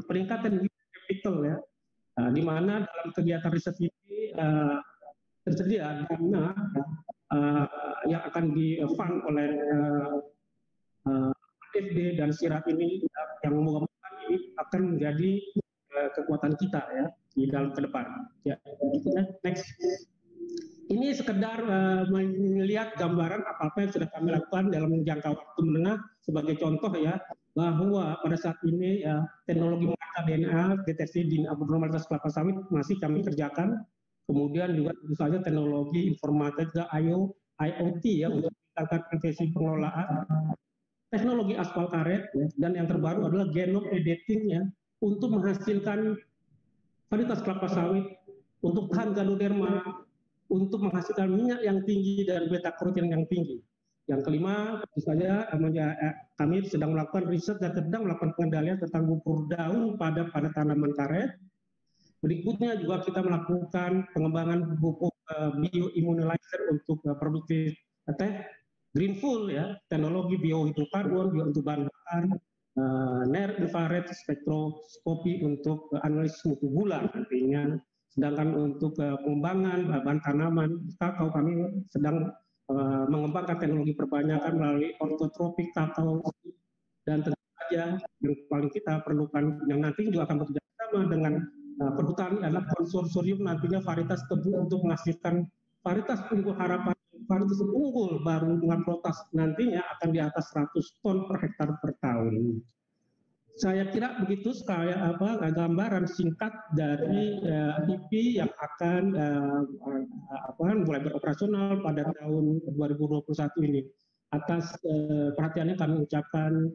peningkatan capital ya, di mana dalam kegiatan riset ini tersedia dana yang akan di-fund oleh AFD dan SIRAT ini yang mudah-mudahan ini akan menjadi kekuatan kita ya di dalam ke depan. Ya, next. Ini sekedar melihat gambaran apa-apa yang sudah kami lakukan dalam jangka waktu menengah. Sebagai contoh ya, bahwa pada saat ini ya, teknologi marker DNA, deteksi dini abnormalitas kelapa sawit masih kami kerjakan. Kemudian juga tentu saja teknologi informatika IoT ya untuk meningkatkan efisiensi pengelolaan. Teknologi aspal karet ya, dan yang terbaru adalah genome editing ya untuk menghasilkan varietas kelapa sawit untuk tahan ganoderma, untuk menghasilkan minyak yang tinggi dan beta karotin yang tinggi. Yang kelima, tentu saja kami sedang melakukan riset dan sedang melakukan pengendalian tentang gugur daun pada tanaman karet. Berikutnya juga kita melakukan pengembangan pupuk bioimmunolizer untuk produksi teh, greenfuel ya, teknologi biohidrokarbon, untuk bahan bakar, near infrared spektroskopi untuk analisis mutu gula nantinya. Sedangkan untuk pengembangan bahan tanaman kakao kami sedang mengembangkan teknologi perbanyakan melalui ortotropik kakao, dan tentu saja yang paling kita perlukan yang nanti juga akan bekerja sama dengan perhutani adalah konsorsium nantinya varietas tebu untuk menghasilkan varietas unggul harapan, varietas unggul baru dengan protas nantinya akan di atas 100 ton per hektar per tahun. Saya kira begitu gambaran singkat dari IP yang akan mulai beroperasional pada tahun 2021 ini. Atas perhatiannya kami ucapkan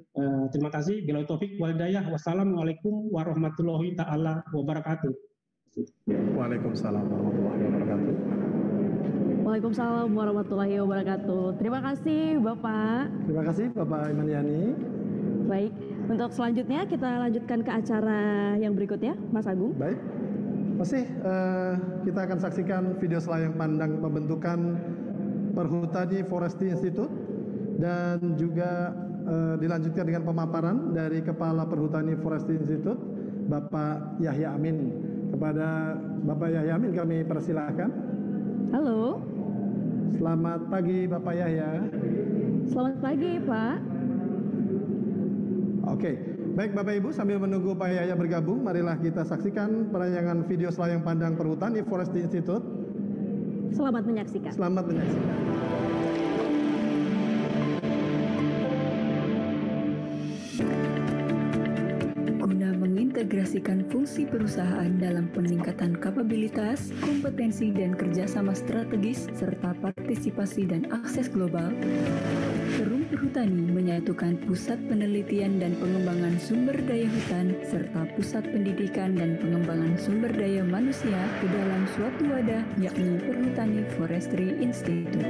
terima kasih. Billahi taufik wal hidayah. Wassalamualaikum warahmatullahi taala wabarakatuh. Waalaikumsalam warahmatullahi wabarakatuh. Waalaikumsalam warahmatullahi wabarakatuh. Terima kasih Bapak. Terima kasih Bapak Iman Yani. Baik, untuk selanjutnya kita lanjutkan ke acara yang berikutnya, Mas Agung. Baik, masih kita akan saksikan video selayang pandang pembentukan Perhutani Forestry Institute dan juga dilanjutkan dengan pemaparan dari Kepala Perhutani Forestry Institute, Bapak Yahya Amin. Kepada Bapak Yahya Amin kami persilahkan. Halo. Selamat pagi Bapak Yahya. Selamat pagi Pak. Oke, baik Bapak Ibu, sambil menunggu Pak Yahya bergabung, marilah kita saksikan penayangan video selayang pandang Perhutani Forestry Institute. Selamat menyaksikan. Selamat menyaksikan. Guna mengintegrasikan fungsi perusahaan dalam peningkatan kapabilitas, kompetensi dan kerjasama strategis, serta partisipasi dan akses global, Perum Perhutani menyatukan Pusat Penelitian dan Pengembangan Sumber Daya Hutan serta Pusat Pendidikan dan Pengembangan Sumber Daya Manusia ke dalam suatu wadah, yakni Perhutani Forestry Institute.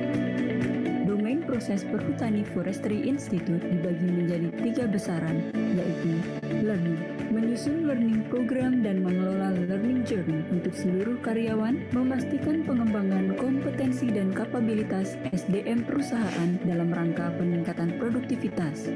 Domain proses Perhutani Forestry Institute dibagi menjadi 3 besaran, yaitu learning, menyusun learning program dan mengelola learning journey untuk seluruh karyawan, memastikan pengembangan kompetensi dan kapabilitas SDM perusahaan dalam rangka peningkatan produktivitas.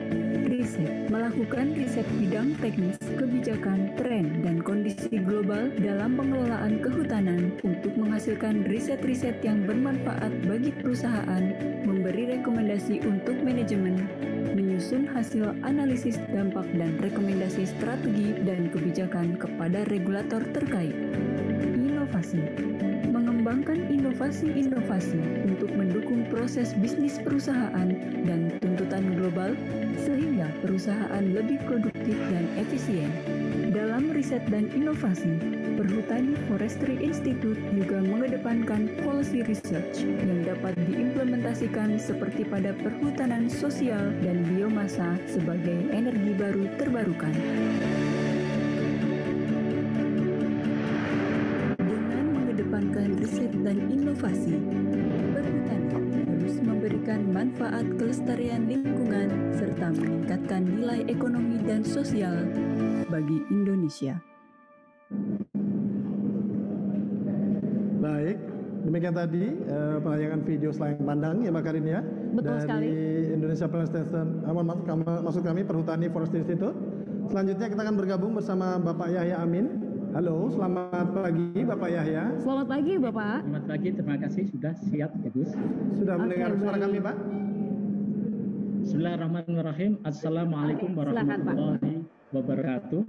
Riset, melakukan riset bidang teknis, kebijakan, tren, dan kondisi global dalam pengelolaan kehutanan untuk menghasilkan riset-riset yang bermanfaat bagi perusahaan, memberi rekomendasi untuk manajemen, menyusun hasil analisis dampak dan rekomendasi strategi dan kebijakan kepada regulator terkait. Inovasi, mengembangkan inovasi-inovasi untuk mendukung proses bisnis perusahaan dan tuntutan global sehingga perusahaan lebih produktif dan efisien. Dalam riset dan inovasi, Perhutani Forestry Institute juga mengedepankan policy research yang dapat diimplementasikan seperti pada perhutanan sosial dan biomasa sebagai energi baru terbarukan. Dengan mengedepankan riset dan inovasi, Perhutani harus memberikan manfaat kelestarian lingkungan serta meningkatkan nilai ekonomi dan sosial bagi Indonesia. Baik, demikian tadi penayangan video selayang pandang ya Mbak Karin ya. Betul dari sekali. Indonesia Plantation, maksud kami Perhutani Forestry Institute. Selanjutnya kita akan bergabung bersama Bapak Yahya Amin. Halo, selamat pagi Bapak Yahya. Selamat pagi Bapak. Selamat pagi, terima kasih sudah siap ya Gus. Sudah mendengar suara kami Pak? Bismillahirrahmanirrahim. Assalamualaikum warahmatullahi wabarakatuh.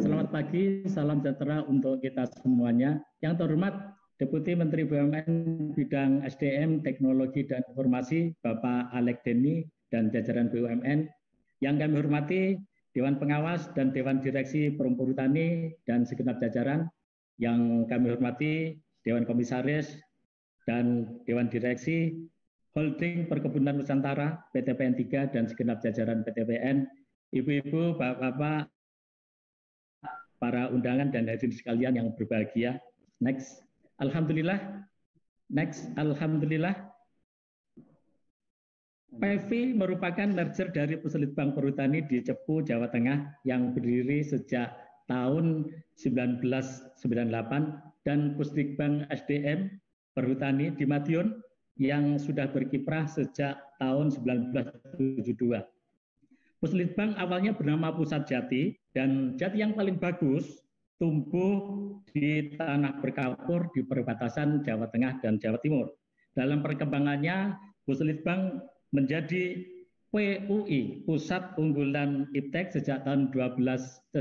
Selamat pagi, salam sejahtera untuk kita semuanya. Yang terhormat Deputi Menteri BUMN Bidang SDM, Teknologi dan Informasi, Bapak Alek Deni dan jajaran BUMN. Yang kami hormati Dewan Pengawas dan Dewan Direksi Perum Perhutani dan segenap jajaran. Yang kami hormati Dewan Komisaris dan Dewan Direksi Holding Perkebunan Nusantara, PTPN 3 dan segenap jajaran PTPN, ibu-ibu, bapak-bapak, para undangan dan hadirin sekalian yang berbahagia. Next. Alhamdulillah. PEVI merupakan merger dari Puslitbang Perhutani di Cepu, Jawa Tengah yang berdiri sejak tahun 1998 dan Puslitbang SDM Perhutani di Madiun yang sudah berkiprah sejak tahun 1972. Puslitbang awalnya bernama Pusat Jati dan jati yang paling bagus tumbuh di tanah berkapur di perbatasan Jawa Tengah dan Jawa Timur. Dalam perkembangannya, Puslitbang menjadi PUI, Pusat Unggulan Iptek sejak tahun 2018,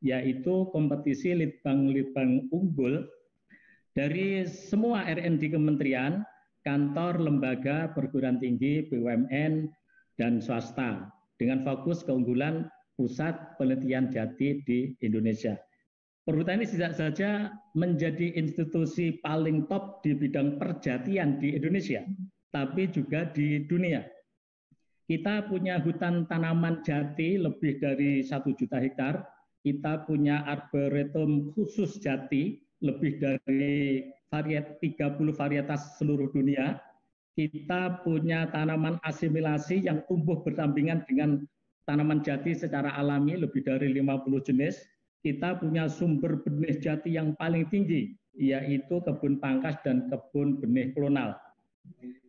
yaitu kompetisi litbang-litbang unggul dari semua R&D kementerian, kantor, lembaga, perguruan tinggi, BUMN, dan swasta dengan fokus keunggulan pusat penelitian jati di Indonesia. Perhutani tidak saja menjadi institusi paling top di bidang perjatian di Indonesia, tapi juga di dunia. Kita punya hutan tanaman jati lebih dari 1 juta hektar, kita punya arboretum khusus jati lebih dari 30 varietas seluruh dunia. Kita punya tanaman asimilasi yang tumbuh berdampingan dengan tanaman jati secara alami lebih dari 50 jenis. Kita punya sumber benih jati yang paling tinggi, yaitu kebun pangkas dan kebun benih klonal.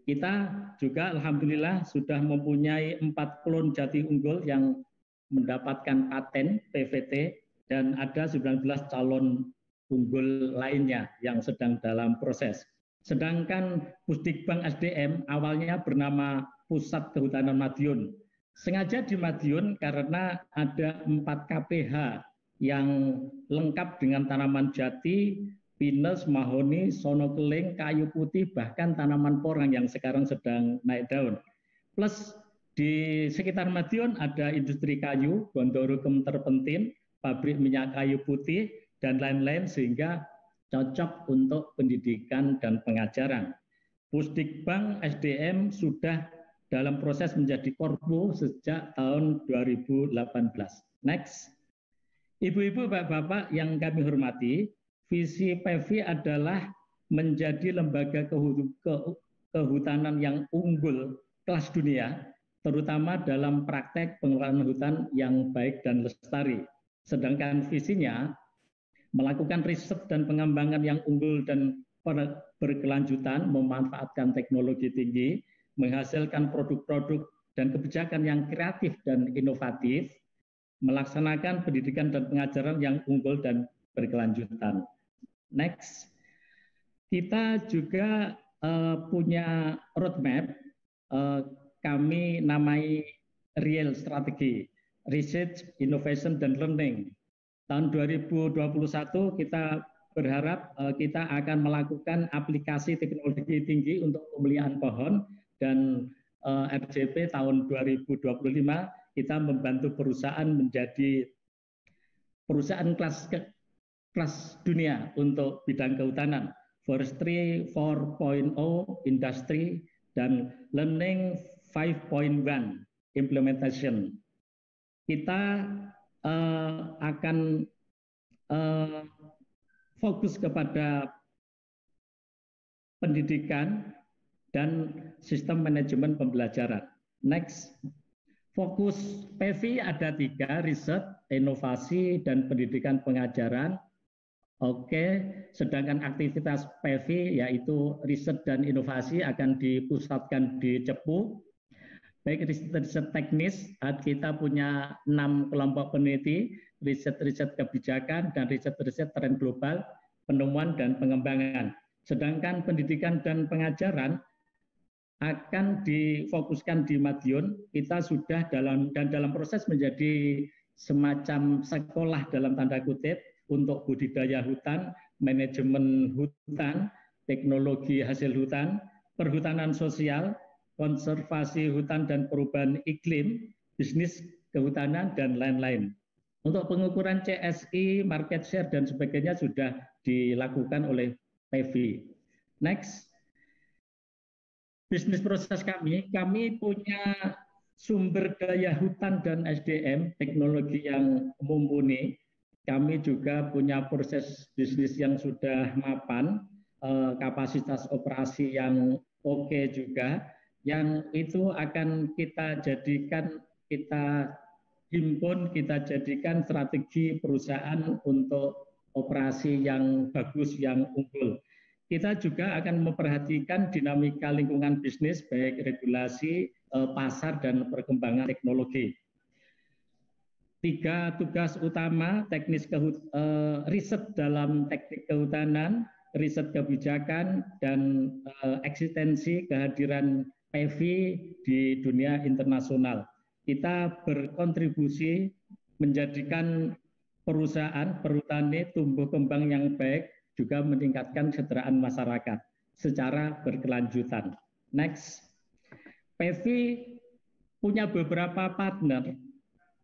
Kita juga alhamdulillah sudah mempunyai 4 klon jati unggul yang mendapatkan paten PVT dan ada 19 calon unggul lainnya yang sedang dalam proses. Sedangkan Pusdikbang SDM awalnya bernama Pusat Kehutanan Madiun. Sengaja di Madiun karena ada 4 KPH yang lengkap dengan tanaman jati, pinus, mahoni, sono keling, kayu putih, bahkan tanaman porang yang sekarang sedang naik daun. Plus di sekitar Madiun ada industri kayu, Gondoro Terpentin, pabrik minyak kayu putih, dan lain-lain sehingga cocok untuk pendidikan dan pengajaran. Pusdikbang SDM sudah dalam proses menjadi korpo sejak tahun 2018. Next. Ibu-ibu, bapak-bapak yang kami hormati, visi PEVI adalah menjadi lembaga kehutanan yang unggul kelas dunia, terutama dalam praktek pengelolaan hutan yang baik dan lestari. Sedangkan visinya melakukan riset dan pengembangan yang unggul dan berkelanjutan, memanfaatkan teknologi tinggi, menghasilkan produk-produk dan kebijakan yang kreatif dan inovatif, melaksanakan pendidikan dan pengajaran yang unggul dan berkelanjutan. Next, kita juga punya roadmap, kami namai Real Strategi, Research, Innovation, dan Learning. Tahun 2021 kita berharap kita akan melakukan aplikasi teknologi tinggi untuk pemeliharaan pohon, dan RJP tahun 2025 kita membantu perusahaan menjadi perusahaan kelas dunia untuk bidang kehutanan, Forestry 4.0 Industry, dan Learning 5.1 Implementation. Kita akan fokus kepada pendidikan dan sistem manajemen pembelajaran. Next. Fokus PEVI ada 3, riset, inovasi, dan pendidikan pengajaran. Oke, sedangkan aktivitas PEVI yaitu riset dan inovasi akan dipusatkan di Cepu. Baik riset teknis, kita punya 6 kelompok peneliti, riset-riset kebijakan, dan riset-riset tren global, penemuan dan pengembangan. Sedangkan pendidikan dan pengajaran akan difokuskan di Madiun. Kita sudah dalam proses menjadi semacam sekolah dalam tanda kutip untuk budidaya hutan, manajemen hutan, teknologi hasil hutan, perhutanan sosial, konservasi hutan dan perubahan iklim, bisnis kehutanan, dan lain-lain. Untuk pengukuran CSI, market share, dan sebagainya sudah dilakukan oleh PEVI. Next. Bisnis proses kami punya sumber daya hutan dan SDM, teknologi yang mumpuni. Kami juga punya proses bisnis yang sudah mapan, kapasitas operasi yang oke juga, yang itu akan kita jadikan, kita himpun, kita jadikan strategi perusahaan untuk operasi yang bagus, yang unggul. Kita juga akan memperhatikan dinamika lingkungan bisnis, baik regulasi, pasar, dan perkembangan teknologi. 3 tugas utama, riset dalam teknik kehutanan, riset kebijakan, dan eksistensi kehadiran PEVI di dunia internasional. Kita berkontribusi menjadikan perusahaan perhutani tumbuh kembang yang baik, juga meningkatkan kesejahteraan masyarakat secara berkelanjutan. Next. PEVI punya beberapa partner,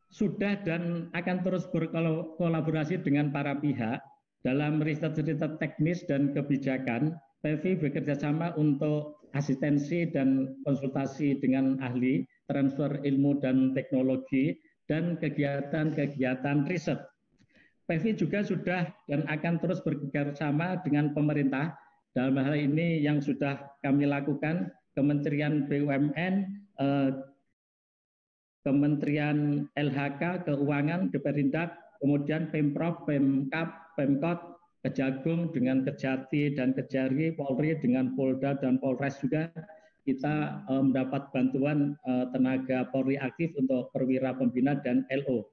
sudah dan akan terus berkolaborasi dengan para pihak dalam riset-riset teknis dan kebijakan. PEVI bekerjasama untuk asistensi dan konsultasi dengan ahli, transfer ilmu dan teknologi, dan kegiatan-kegiatan riset. PEVI juga sudah dan akan terus bekerjasama dengan pemerintah. Dalam hal ini yang sudah kami lakukan, Kementerian BUMN, Kementerian LHK, Keuangan, Deperindak, kemudian Pemprov, Pemkab, Pemkot, Kejagung dengan Kejati dan Kejari, Polri dengan Polda dan Polres juga. Kita mendapat bantuan tenaga Polri aktif untuk perwira pembina dan LO.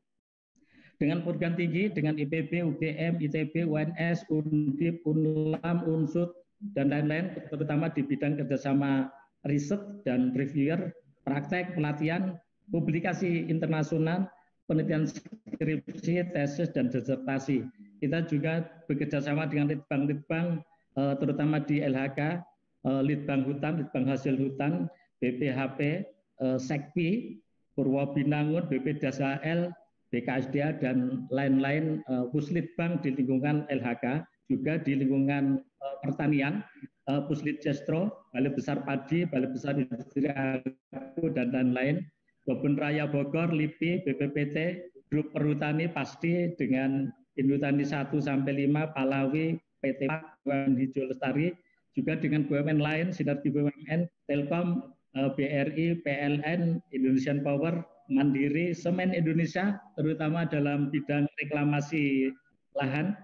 Dengan perguruan tinggi, dengan IPB, UGM, ITB, UNS, Undip, Unlam, Unsud, dan lain-lain, terutama di bidang kerjasama riset dan reviewer, praktek, pelatihan, publikasi internasional, penelitian skripsi, tesis, dan disertasi. Kita juga bekerjasama dengan litbang-litbang, terutama di LHK, Litbang Hutan, Litbang Hasil Hutan, BPHP, Sekpi, Purwobinangun, BP Dasal, BKSDA, dan lain-lain, Puslitbang di lingkungan LHK, juga di lingkungan pertanian, Puslitjestro, Balai Besar Padi, Balai Besar Industri Agro, dan lain-lain, Kebun Raya Bogor, LIPI, BPPT, Grup Perhutani pasti dengan Indutani 1-5, Palawi, PT BUMN Hijau Lestari, juga dengan BUMN lain, Sinergi BUMN, Telkom, BRI, PLN, Indonesian Power, Mandiri, Semen Indonesia, terutama dalam bidang reklamasi lahan,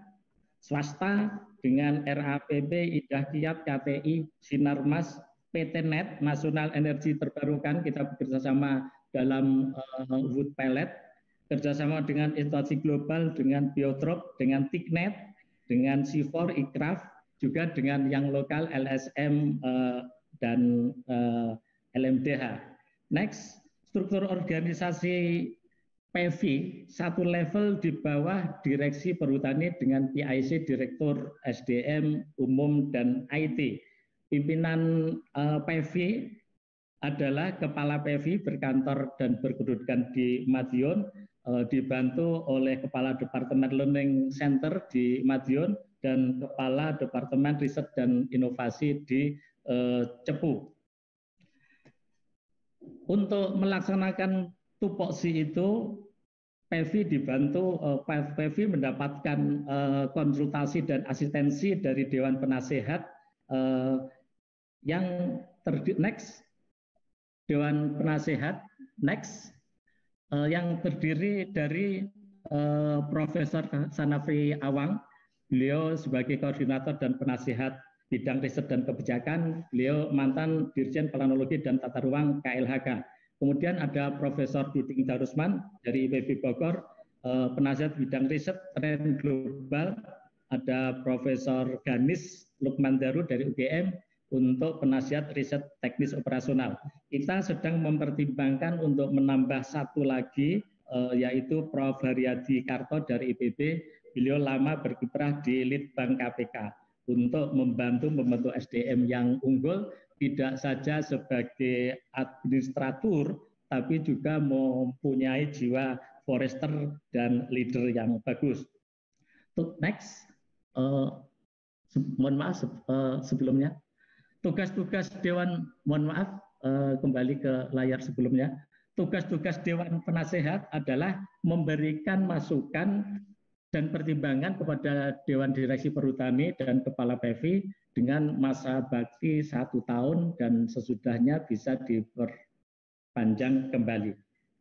swasta dengan RAPP, Idah Kiat, KTI, Sinarmas, PT Net, Nasional Energi Terbarukan, kita bekerjasama dalam wood pellet, kerjasama dengan instansi global, dengan Biotrop, dengan Tiknet, dengan C4, Ikraf, juga dengan yang lokal LSM dan LMDH. Next, struktur organisasi PEVI satu level di bawah Direksi Perhutani dengan PIC, Direktur SDM Umum dan IT. Pimpinan PEVI adalah Kepala PEVI berkantor dan berkedudukan di Madiun, dibantu oleh Kepala Departemen Learning Center di Madiun dan Kepala Departemen Riset dan Inovasi di Cepu. Untuk melaksanakan tupoksi itu, PEVI dibantu, PEVI mendapatkan konsultasi dan asistensi dari Dewan Penasehat yang next, Dewan Penasehat next, yang terdiri dari Profesor Sanafri Awang, beliau sebagai koordinator dan penasehat bidang riset dan kebijakan, beliau mantan Dirjen Planologi dan Tata Ruang KLHK. Kemudian ada Profesor Dudung Darusman dari IPB Bogor, penasihat bidang riset tren global, ada Profesor Ganis Lukmandaru dari UGM untuk penasihat riset teknis operasional. Kita sedang mempertimbangkan untuk menambah satu lagi, yaitu Prof. Haryadi Karto dari IPB, beliau lama berkiprah di Litbang KPK untuk membantu membentuk SDM yang unggul, tidak saja sebagai administratur, tapi juga mempunyai jiwa forester dan leader yang bagus. Next, mohon maaf sebelumnya. Tugas-tugas Dewan, mohon maaf kembali ke layar sebelumnya. Tugas-tugas Dewan Penasehat adalah memberikan masukan dan pertimbangan kepada Dewan Direksi Perhutani dan Kepala PEVI dengan masa bakti 1 tahun dan sesudahnya bisa diperpanjang kembali.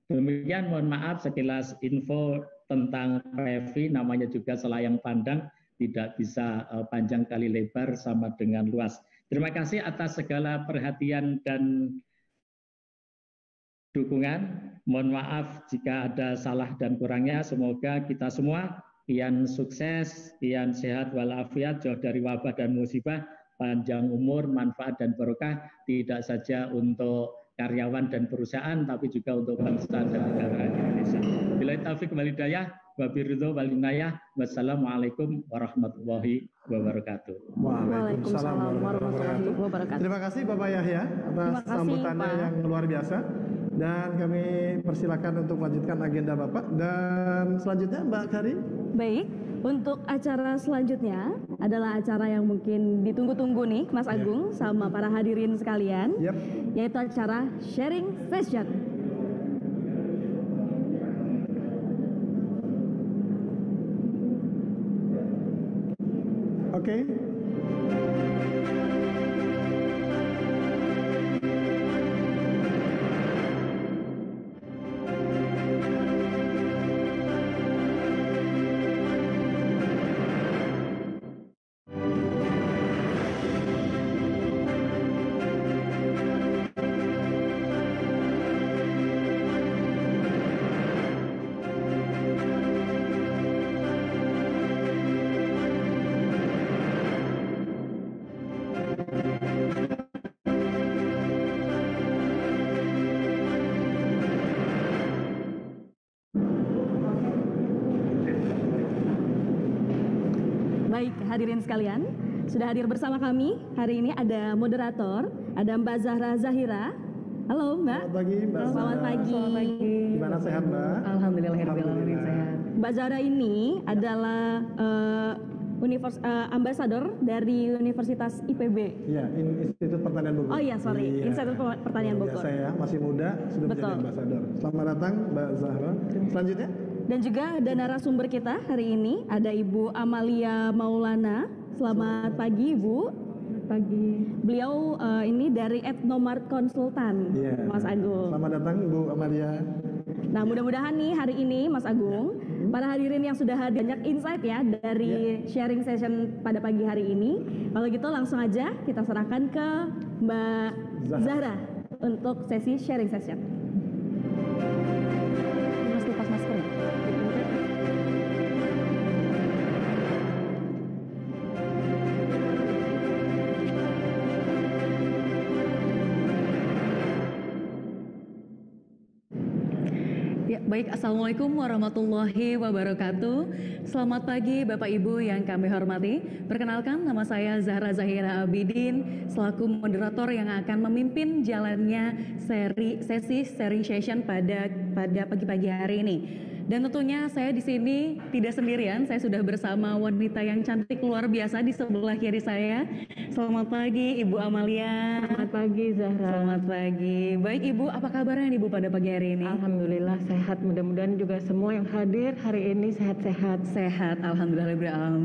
Demikian, mohon maaf sekilas info tentang PEVI, namanya juga selayang pandang, tidak bisa panjang kali lebar sama dengan luas. Terima kasih atas segala perhatian dan dukungan. Mohon maaf jika ada salah dan kurangnya. Semoga kita semua kian sukses, kian sehat walafiat, jauh dari wabah dan musibah, panjang umur, manfaat dan barokah, tidak saja untuk karyawan dan perusahaan, tapi juga untuk bangsa dan negara Indonesia. Bila taufik wal hidayah, wabiridho wal inayah, wassalamualaikum warahmatullahi wabarakatuh. Waalaikumsalam warahmatullahi wabarakatuh. Terima kasih Bapak Yahya atas sambutannya yang luar biasa. Dan kami persilakan untuk melanjutkan agenda Bapak. Dan selanjutnya Mbak Karin. Baik, untuk acara selanjutnya adalah acara yang mungkin ditunggu-tunggu nih Mas Agung sama para hadirin sekalian, yaitu acara Sharing Fashion. Oke. Baik, hadirin sekalian, sudah hadir bersama kami. Hari ini ada moderator, ada Mbak Zahra Zahira. Halo Mbak. Selamat pagi Mbak. Selamat pagi. Selamat pagi. Gimana, sehat Mbak? Alhamdulillahirrahmanirrahim, sehat. Mbak Zahra ini adalah ambasador dari Universitas IPB. Iya, Institut Pertanian Bogor. Oh iya, sorry, Iya. Institut Pertanian Bogor. Biasa ya, masih muda sudah Betul. menjadi ambasador. Selamat datang Mbak Zahra. Selanjutnya? Dan juga ada narasumber kita hari ini, ada Ibu Amalia Maulana. Selamat pagi Ibu. Pagi. Beliau ini dari Ethnomart Konsultan, Iya. Mas Agung. Selamat datang Bu Amalia. Nah, mudah-mudahan nih hari ini Mas Agung, para hadirin yang sudah hadir, banyak insight ya dari sharing session pada pagi hari ini. Kalau gitu langsung aja kita serahkan ke Mbak Zahra untuk sesi sharing session. Mas lepas masker ya? Ya, baik, Assalamualaikum warahmatullahi wabarakatuh. Selamat pagi Bapak Ibu yang kami hormati. Perkenalkan, nama saya Zahra Zahira Abidin, selaku moderator yang akan memimpin jalannya sesi sharing session pada pagi-pagi hari ini. Dan tentunya saya di sini tidak sendirian, saya sudah bersama wanita yang cantik luar biasa di sebelah kiri saya. Selamat pagi Ibu Amalia. Selamat pagi Zahra. Selamat pagi. Baik Ibu, apa kabarnya Ibu pada pagi hari ini? Alhamdulillah sehat. Mudah-mudahan juga semua yang hadir hari ini sehat-sehat. Sehat, alhamdulillah.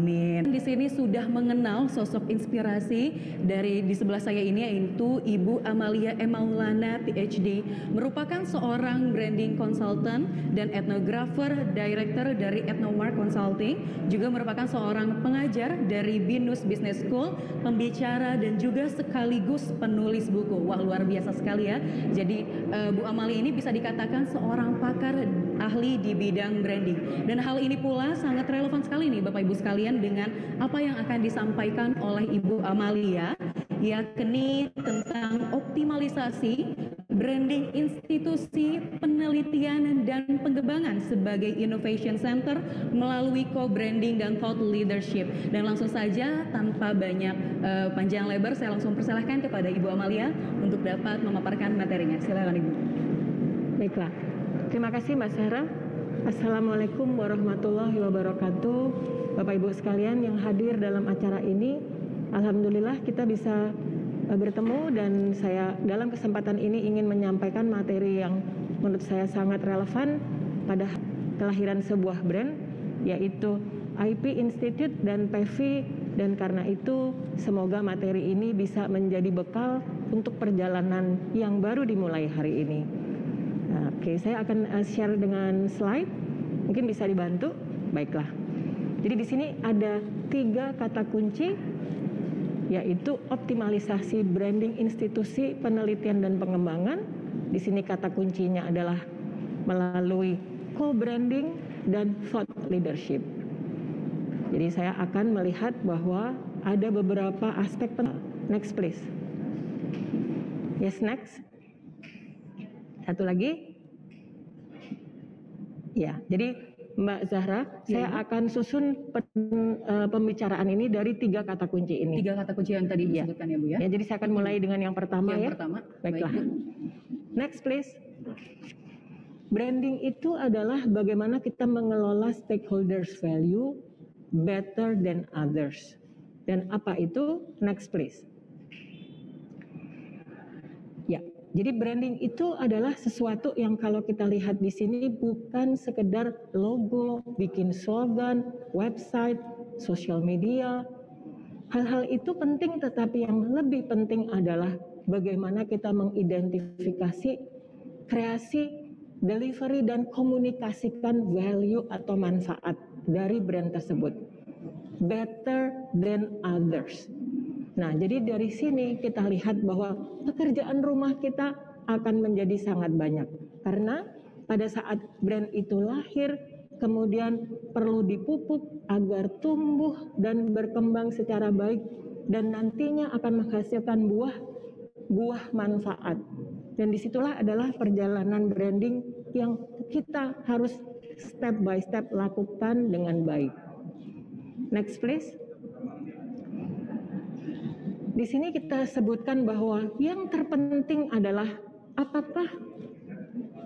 Di sini sudah mengenal sosok inspirasi dari di sebelah saya ini, yaitu Ibu Amalia M. Maulana PhD, merupakan seorang branding consultant dan etnografer, director dari Ethnomart Consulting, juga merupakan seorang pengajar dari BINUS Business School, pembicara dan juga sekaligus penulis buku. Wah, luar biasa sekali ya. Jadi Bu Amalia ini bisa dikatakan seorang pakar ahli di bidang branding. Dan hal ini pula sangat relevan sekali nih Bapak Ibu sekalian dengan apa yang akan disampaikan oleh Ibu Amalia, yakni tentang optimalisasi branding institusi penelitian dan pengembangan sebagai innovation center melalui co-branding dan thought leadership. Dan langsung saja tanpa banyak panjang lebar, saya langsung persilahkan kepada Ibu Amalia untuk dapat memaparkan materinya. Silakan Ibu. Baiklah. Terima kasih Mbak Zahra. Assalamualaikum warahmatullahi wabarakatuh. Bapak Ibu sekalian yang hadir dalam acara ini, alhamdulillah kita bisa bertemu, dan saya dalam kesempatan ini ingin menyampaikan materi yang menurut saya sangat relevan pada kelahiran sebuah brand, yaitu IP Institute dan PV, dan karena itu semoga materi ini bisa menjadi bekal untuk perjalanan yang baru dimulai hari ini. Nah, oke, saya akan share dengan slide, mungkin bisa dibantu. Baiklah. Jadi di sini ada 3 kata kunci, yaitu optimalisasi branding institusi penelitian dan pengembangan. Di sini kata kuncinya adalah melalui co-branding dan thought leadership. Jadi saya akan melihat bahwa ada beberapa aspek penting. Next please. Yes, next. Satu lagi. Ya, jadi Mbak Zahra, saya akan susun pembicaraan ini dari 3 kata kunci ini. 3 kata kunci yang tadi disebutkan ya Bu ya. Ya, jadi saya akan mulai dengan yang pertama ya. Yang pertama. Baiklah. Baik, Bu. Next please. Branding itu adalah bagaimana kita mengelola stakeholders value better than others. Dan apa itu? Next please. Ya, jadi branding itu adalah sesuatu yang kalau kita lihat di sini bukan sekedar logo, bikin slogan, website, social media, Hal-hal itu penting, tetapi yang lebih penting adalah bagaimana kita mengidentifikasi, kreasi, delivery, dan komunikasikan value atau manfaat dari brand tersebut. Better than others. Nah, jadi dari sini kita lihat bahwa pekerjaan rumah kita akan menjadi sangat banyak. Karena pada saat brand itu lahir, kemudian perlu dipupuk agar tumbuh dan berkembang secara baik dan nantinya akan menghasilkan buah manfaat. Dan disitulah adalah perjalanan branding yang kita harus step by step lakukan dengan baik. Next please. Di sini kita sebutkan bahwa yang terpenting adalah apakah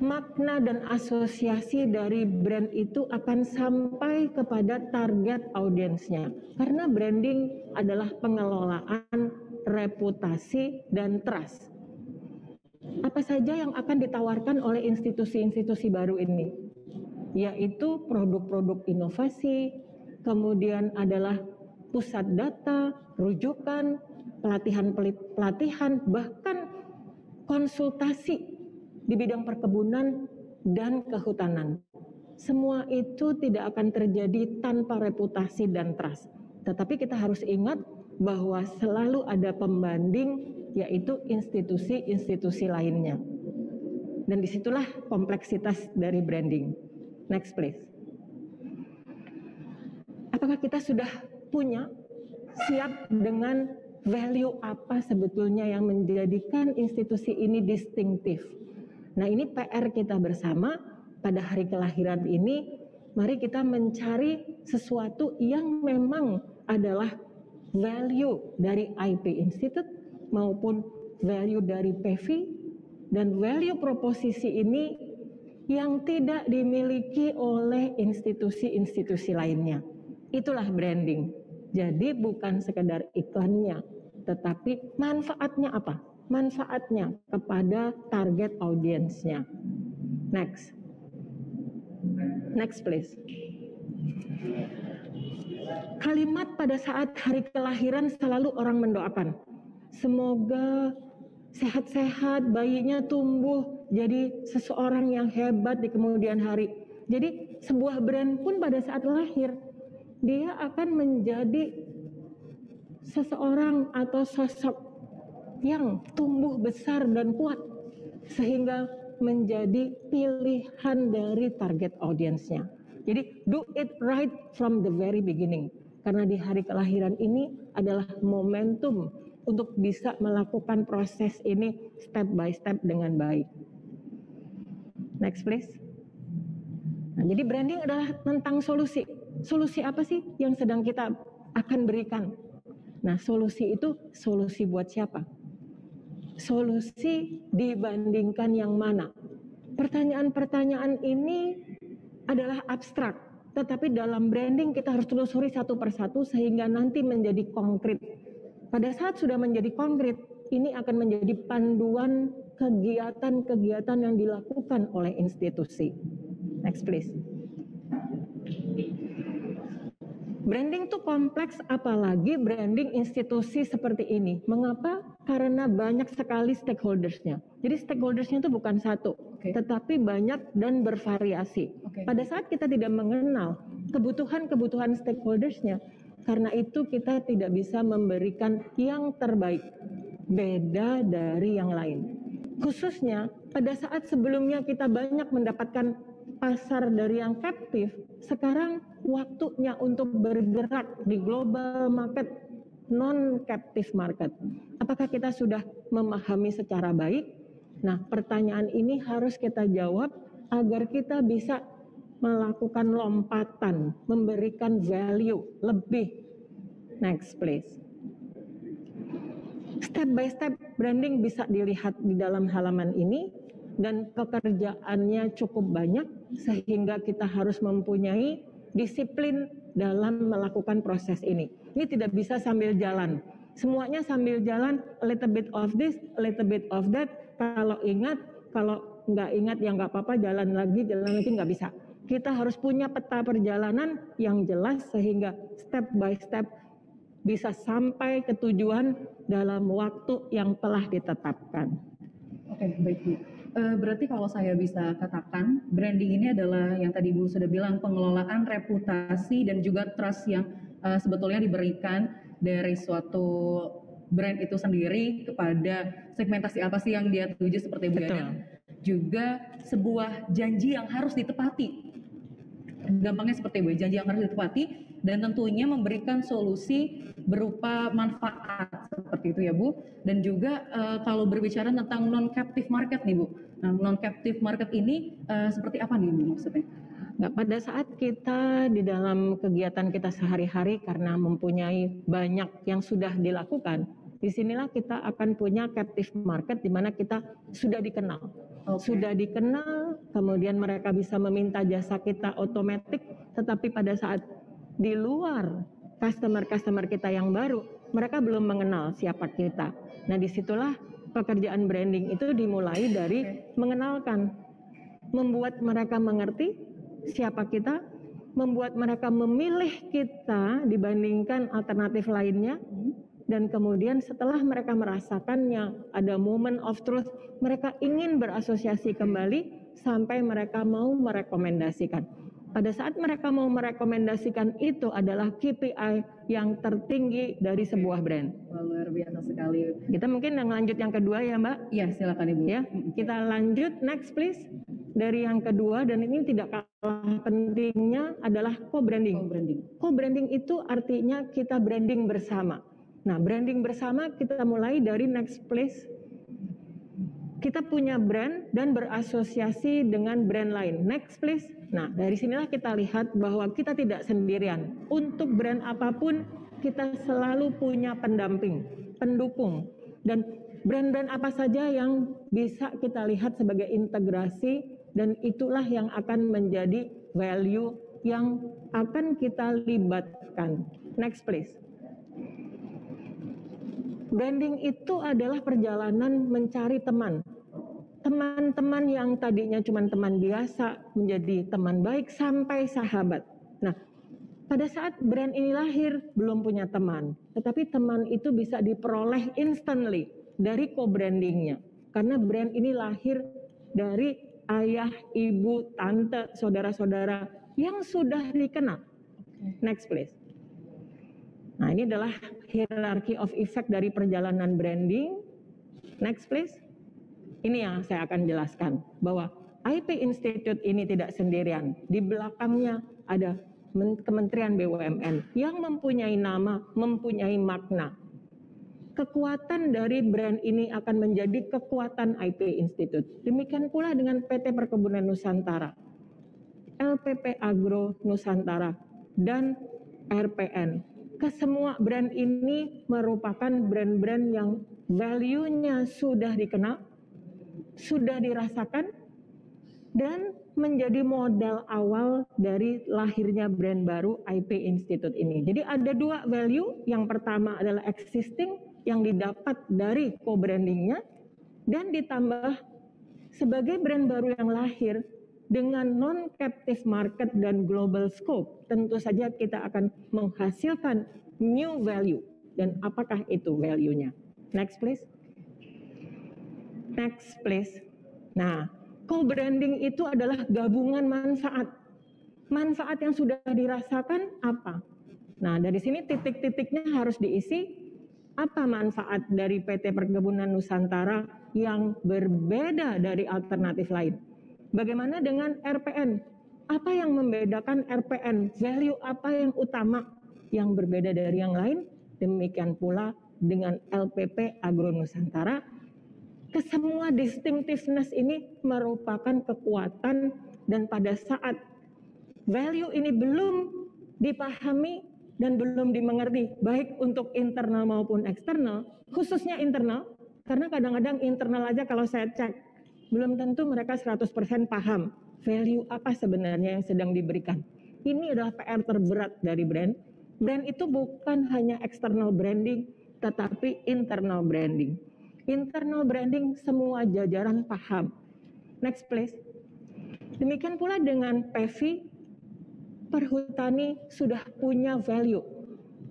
makna dan asosiasi dari brand itu akan sampai kepada target audiensnya. Karena branding adalah pengelolaan reputasi dan trust. Apa saja yang akan ditawarkan oleh institusi-institusi baru ini? Yaitu produk-produk inovasi, kemudian adalah pusat data, rujukan, pelatihan, bahkan konsultasi di bidang perkebunan dan kehutanan. Semua itu tidak akan terjadi tanpa reputasi dan trust. Tetapi kita harus ingat bahwa selalu ada pembanding, yaitu institusi-institusi lainnya. Dan disitulah kompleksitas dari branding. Next please. Apakah kita sudah punya siap dengan value apa sebetulnya yang menjadikan institusi ini distinktif? Nah, ini PR kita bersama pada hari kelahiran ini. Mari kita mencari sesuatu yang memang adalah value dari IP Institute maupun value dari PV, dan value proposisi ini yang tidak dimiliki oleh institusi-institusi lainnya. Itulah branding. Jadi bukan sekedar iklannya, tetapi manfaatnya apa? Manfaatnya kepada target audiensnya. Next. Next please. Kalimat pada saat hari kelahiran selalu orang mendoakan. Semoga sehat-sehat, bayinya tumbuh jadi seseorang yang hebat di kemudian hari. Jadi sebuah brand pun pada saat lahir, dia akan menjadi seseorang atau sosok yang tumbuh besar dan kuat sehingga menjadi pilihan dari target audiensnya. Jadi do it right from the very beginning. Karena di hari kelahiran ini adalah momentum untuk bisa melakukan proses ini step by step dengan baik. Next please. Nah, jadi branding adalah tentang solusi. Solusi apa sih yang sedang kita akan berikan? Nah, solusi itu solusi buat siapa? Solusi dibandingkan yang mana? Pertanyaan-pertanyaan ini adalah abstrak, tetapi dalam branding kita harus telusuri satu persatu sehingga nanti menjadi konkret. Pada saat sudah menjadi konkret, ini akan menjadi panduan kegiatan-kegiatan yang dilakukan oleh institusi. Next please. Branding itu kompleks, apalagi branding institusi seperti ini. Mengapa? Karena banyak sekali stakeholdersnya. Jadi stakeholdersnya itu bukan satu, tetapi banyak dan bervariasi. Pada saat kita tidak mengenal kebutuhan-kebutuhan stakeholdersnya, karena itu kita tidak bisa memberikan yang terbaik, beda dari yang lain. Khususnya pada saat sebelumnya kita banyak mendapatkan pasar dari yang captive, sekarang waktunya untuk bergerak di global market, non-captive market. Apakah kita sudah memahami secara baik? Nah, pertanyaan ini harus kita jawab agar kita bisa melakukan lompatan, memberikan value lebih. Next please. Step by step branding bisa dilihat di dalam halaman ini, dan pekerjaannya cukup banyak sehingga kita harus mempunyai disiplin dalam melakukan proses ini. Ini tidak bisa sambil jalan. Semuanya sambil jalan, a little bit of this, a little bit of that. Kalau ingat, kalau nggak ingat ya nggak apa-apa, jalan lagi nggak bisa. Kita harus punya peta perjalanan yang jelas sehingga step by step bisa sampai ke tujuan dalam waktu yang telah ditetapkan. Oke, baik Bu. Berarti kalau saya bisa katakan, branding ini adalah yang tadi Bu sudah bilang, pengelolaan reputasi dan juga trust yang sebetulnya diberikan dari suatu brand itu sendiri kepada segmentasi apa sih yang dia tuju seperti Bu Yana. Juga sebuah janji yang harus ditepati. Gampangnya seperti Bu, janji yang harus ditepati dan tentunya memberikan solusi berupa manfaat seperti itu ya Bu. Dan juga kalau berbicara tentang non-captive market nih Bu, nah non-captive market ini seperti apa nih Bu maksudnya? Nah, pada saat kita di dalam kegiatan kita sehari-hari karena mempunyai banyak yang sudah dilakukan, disinilah kita akan punya captive market di mana kita sudah dikenal. Sudah dikenal, kemudian mereka bisa meminta jasa kita otomatis, tetapi pada saat di luar customer kita yang baru, mereka belum mengenal siapa kita. Nah, disitulah pekerjaan branding itu dimulai dari mengenalkan, membuat mereka mengerti siapa kita, membuat mereka memilih kita dibandingkan alternatif lainnya, dan kemudian setelah mereka merasakannya ada moment of truth, mereka ingin berasosiasi kembali sampai mereka mau merekomendasikan. Pada saat mereka mau merekomendasikan, itu adalah KPI yang tertinggi dari sebuah brand. Luar biasa sekali. Kita mungkin yang lanjut yang kedua ya Mbak? Iya, silakan Ibu. Ya, kita lanjut next please. Dari yang kedua, dan ini tidak kalah pentingnya adalah co-branding. Co-branding itu artinya kita branding bersama. Nah, branding bersama kita mulai dari next please. Kita punya brand dan berasosiasi dengan brand lain. Next please. Nah, dari sinilah kita lihat bahwa kita tidak sendirian. Untuk brand apapun, kita selalu punya pendamping, pendukung. Dan brand-brand apa saja yang bisa kita lihat sebagai integrasi, dan itulah yang akan menjadi value yang akan kita libatkan. Next please. Branding itu adalah perjalanan mencari teman. Teman-teman yang tadinya cuma teman biasa menjadi teman baik sampai sahabat. Nah, pada saat brand ini lahir belum punya teman, tetapi teman itu bisa diperoleh instantly dari co-brandingnya. Karena brand ini lahir dari ayah, ibu, tante, saudara-saudara yang sudah dikenal. Next please. Nah, ini adalah hierarchy of effect dari perjalanan branding. Next please. Ini yang saya akan jelaskan, bahwa IP Institute ini tidak sendirian. Di belakangnya ada Kementerian BUMN yang mempunyai nama, mempunyai makna. Kekuatan dari brand ini akan menjadi kekuatan IP Institute. Demikian pula dengan PT Perkebunan Nusantara, LPP Agro Nusantara, dan RPN. Kesemua brand ini merupakan brand-brand yang value-nya sudah dikenal, sudah dirasakan, dan menjadi modal awal dari lahirnya brand baru IP Institute ini. Jadi ada dua value, yang pertama adalah existing yang didapat dari co-brandingnya, dan ditambah sebagai brand baru yang lahir dengan non-captive market dan global scope, tentu saja kita akan menghasilkan new value. Dan apakah itu value-nya? Next please. Next please. Nah, co-branding itu adalah gabungan manfaat. Manfaat yang sudah dirasakan apa? Nah, dari sini titik-titiknya harus diisi. Apa manfaat dari PT Perkebunan Nusantara yang berbeda dari alternatif lain? Bagaimana dengan RPN? Apa yang membedakan RPN? Value apa yang utama yang berbeda dari yang lain? Demikian pula dengan LPP Agro Nusantara. Kesemua distinctiveness ini merupakan kekuatan, dan pada saat value ini belum dipahami dan belum dimengerti, baik untuk internal maupun eksternal, khususnya internal, karena kadang-kadang internal aja kalau saya cek, belum tentu mereka 100% paham value apa sebenarnya yang sedang diberikan. Ini adalah PR terberat dari brand. Brand itu bukan hanya external branding, tetapi internal branding. Internal branding semua jajaran paham. Next please. Demikian pula dengan PEVI, Perhutani sudah punya value.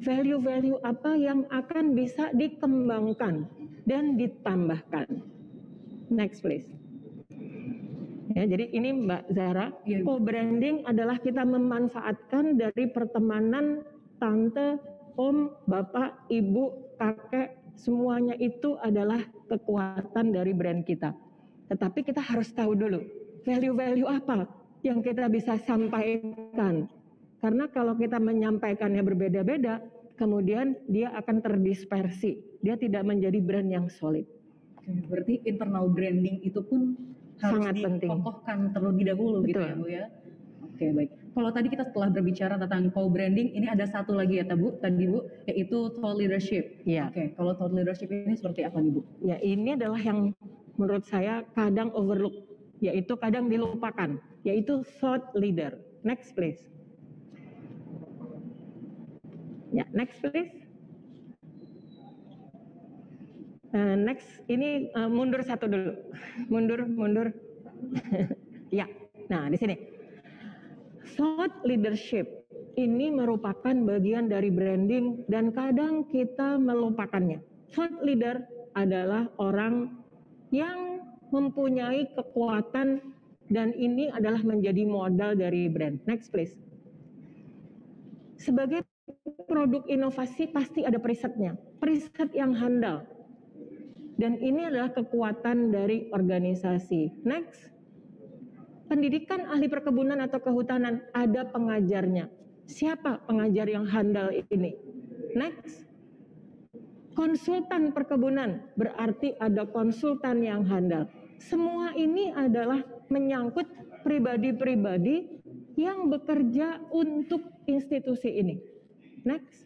value-value apa yang akan bisa dikembangkan dan ditambahkan. Next please. Ya, jadi ini Mbak Zahra, co-branding adalah kita memanfaatkan dari pertemanan tante, om, bapak, ibu, kakek, semuanya itu adalah kekuatan dari brand kita. Tetapi kita harus tahu dulu, value-value apa yang kita bisa sampaikan. Karena kalau kita menyampaikannya berbeda-beda, kemudian dia akan terdispersi. Dia tidak menjadi brand yang solid. Berarti internal branding itu pun harus sangat penting, dikokohkan terlebih dahulu. Betul. Gitu ya Bu ya. Oke, baik. Kalau tadi kita setelah berbicara tentang co-branding, ini ada satu lagi ya Bu, yaitu thought leadership. Ya. Oke, kalau thought leadership ini seperti apa nih Bu? Ya, ini adalah yang menurut saya kadang overlook, yaitu kadang dilupakan, yaitu thought leader. Next please. Ya, next please. Next, ini mundur satu dulu, mundur. Ya, nah di sini. Thought leadership ini merupakan bagian dari branding dan kadang kita melupakannya. Thought leader adalah orang yang mempunyai kekuatan dan ini adalah menjadi modal dari brand. Next please. Sebagai produk inovasi pasti ada perisetnya, periset yang handal. Dan ini adalah kekuatan dari organisasi. Next. Pendidikan ahli perkebunan atau kehutanan, ada pengajarnya. Siapa pengajar yang handal ini? Next. Konsultan perkebunan, berarti ada konsultan yang handal. Semua ini adalah menyangkut pribadi-pribadi yang bekerja untuk institusi ini. Next.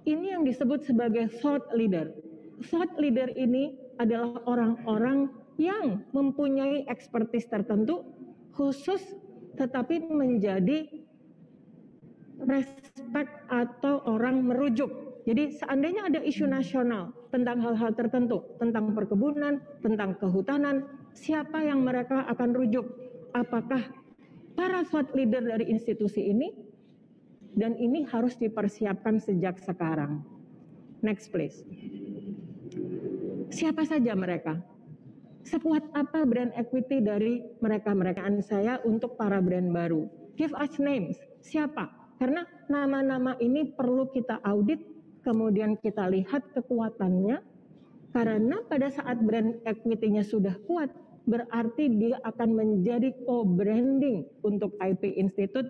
Ini yang disebut sebagai thought leader. Thought leader ini adalah orang-orang yang mempunyai expertise tertentu khusus tetapi menjadi respect atau orang merujuk. Jadi seandainya ada isu nasional tentang hal-hal tertentu, tentang perkebunan, tentang kehutanan, siapa yang mereka akan rujuk? Apakah para thought leader dari institusi ini? Dan ini harus dipersiapkan sejak sekarang. Next please. Siapa saja mereka? Sekuat apa brand equity dari mereka-mereka saya untuk para brand baru? Give us names. Siapa? Karena nama-nama ini perlu kita audit, kemudian kita lihat kekuatannya. Karena pada saat brand equity-nya sudah kuat, berarti dia akan menjadi co-branding untuk IP Institute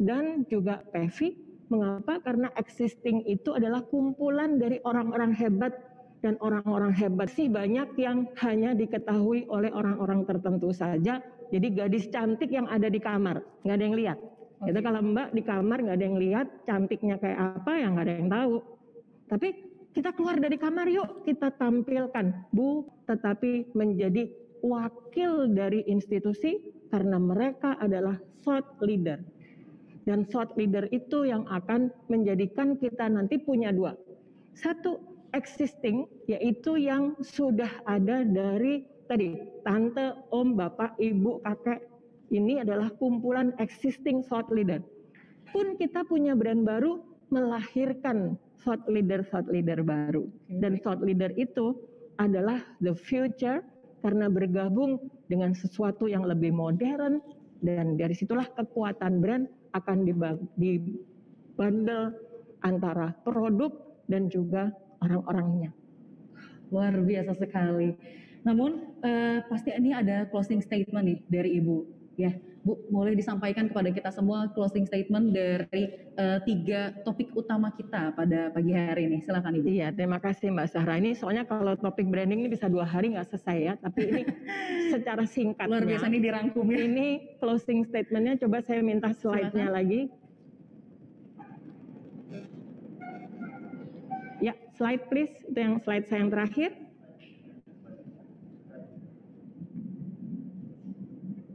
dan juga PEVI. Mengapa? Karena existing itu adalah kumpulan dari orang-orang hebat. Dan orang-orang hebat sih banyak yang hanya diketahui oleh orang-orang tertentu saja. Jadi gadis cantik yang ada di kamar, nggak ada yang lihat. Itu kalau Mbak di kamar nggak ada yang lihat, cantiknya kayak apa yang nggak ada yang tahu. Tapi kita keluar dari kamar yuk, kita tampilkan Bu, tetapi menjadi wakil dari institusi karena mereka adalah thought leader. Dan thought leader itu yang akan menjadikan kita nanti punya dua. Satu, existing, yaitu yang sudah ada dari tadi tante, om, bapak, ibu, kakek. Ini adalah kumpulan existing thought leader. Pun kita punya brand baru melahirkan thought leader baru. Dan thought leader itu adalah the future karena bergabung dengan sesuatu yang lebih modern dan dari situlah kekuatan brand akan dibundle antara produk dan juga orang-orangnya. Luar biasa sekali. Namun pasti ini ada closing statement nih dari Ibu. Ya, Bu, boleh disampaikan kepada kita semua closing statement dari 3 topik utama kita pada pagi hari ini. Silakan Ibu. Iya, terima kasih Mbak Zahra. Ini soalnya kalau topik branding ini bisa 2 hari nggak selesai ya. Tapi ini secara singkatnya. Luar biasa ini dirangkum ya. Ini closing statementnya. Coba saya minta slide-nya lagi. Ya, slide please. Itu yang slide saya yang terakhir.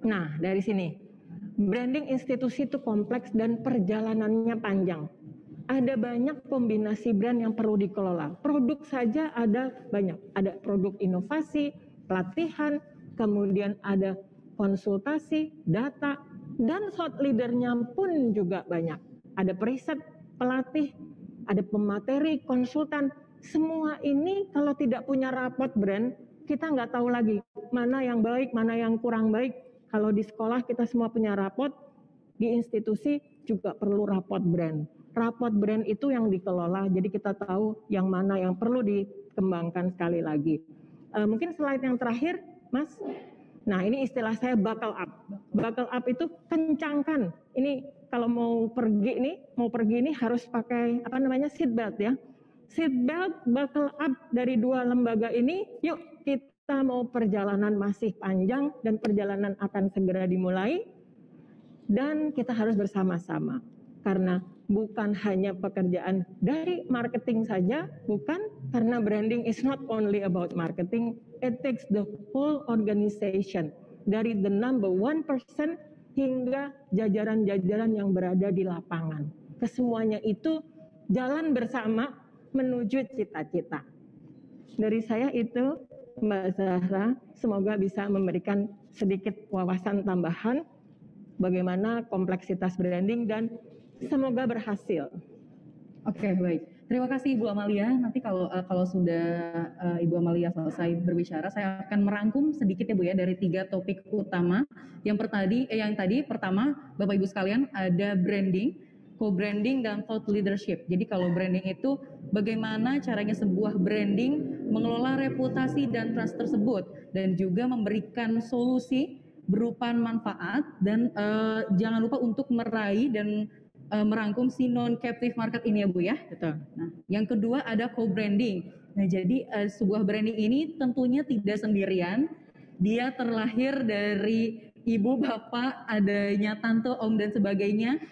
Nah, dari sini. Branding institusi itu kompleks dan perjalanannya panjang. Ada banyak kombinasi brand yang perlu dikelola. Produk saja ada banyak. Ada produk inovasi, pelatihan, kemudian ada konsultasi, data, dan thought leader-nya pun juga banyak. Ada periset, pelatih, ada pemateri, konsultan. Semua ini kalau tidak punya rapot brand, kita nggak tahu lagi mana yang baik, mana yang kurang baik. Kalau di sekolah kita semua punya rapot, di institusi juga perlu rapot brand. Rapot brand itu yang dikelola, jadi kita tahu yang mana yang perlu dikembangkan sekali lagi. Mungkin slide yang terakhir, Mas. Nah, ini istilah saya buckle up. Buckle up itu kencangkan. Ini kalau mau pergi ini harus pakai seat belt ya. Seat belt, buckle up dari dua lembaga ini. Yuk kita mau perjalanan masih panjang dan perjalanan akan segera dimulai. Dan kita harus bersama-sama. Karena bukan hanya pekerjaan dari marketing saja, bukan, karena branding is not only about marketing, it takes the whole organization, dari the number 1% hingga jajaran-jajaran yang berada di lapangan. Kesemuanya itu jalan bersama menuju cita-cita. Dari saya itu, Mbak Zahra, semoga bisa memberikan sedikit wawasan tambahan bagaimana kompleksitas branding dan semoga berhasil. Oke, baik. Terima kasih Ibu Amalia. Nanti kalau sudah Ibu Amalia selesai berbicara, saya akan merangkum sedikit ya Bu ya dari 3 topik utama. Yang tadi pertama, Bapak Ibu sekalian, ada branding, co-branding dan thought leadership. Jadi kalau branding itu bagaimana caranya sebuah branding mengelola reputasi dan trust tersebut dan juga memberikan solusi berupa manfaat dan jangan lupa untuk meraih dan merangkum si non-captive market ini ya Bu ya. Betul. Nah, yang kedua ada co-branding. Nah, jadi sebuah branding ini tentunya tidak sendirian. Dia terlahir dari ibu, bapak, adanya tante, om dan sebagainya,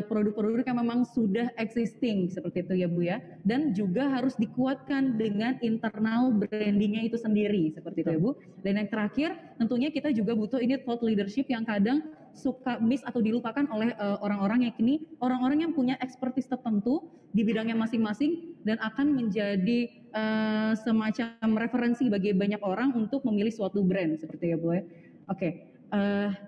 produk-produk yang memang sudah existing seperti itu ya Bu ya. Dan juga harus dikuatkan dengan internal brandingnya itu sendiri seperti itu ya Bu. Dan yang terakhir tentunya kita juga butuh ini thought leadership yang kadang suka miss atau dilupakan oleh orang-orang yang punya expertise tertentu di bidangnya masing-masing dan akan menjadi semacam referensi bagi banyak orang untuk memilih suatu brand seperti ya Bu ya. Oke.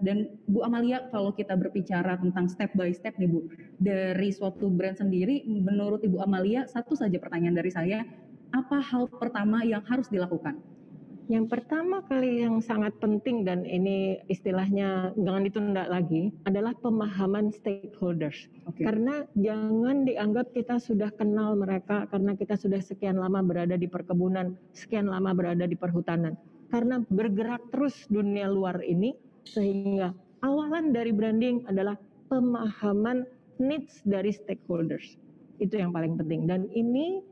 Dan Bu Amalia, kalau kita berbicara tentang step by step nih Bu, dari suatu brand sendiri, menurut Ibu Amalia, satu saja pertanyaan dari saya, apa hal pertama yang harus dilakukan? Yang pertama kali yang sangat penting dan ini istilahnya jangan ditunda lagi adalah pemahaman stakeholders. Oke. Karena jangan dianggap kita sudah kenal mereka karena kita sudah sekian lama berada di perkebunan, sekian lama berada di perhutanan. Karena bergerak terus dunia luar ini sehingga awalan dari branding adalah pemahaman needs dari stakeholders. Itu yang paling penting dan ini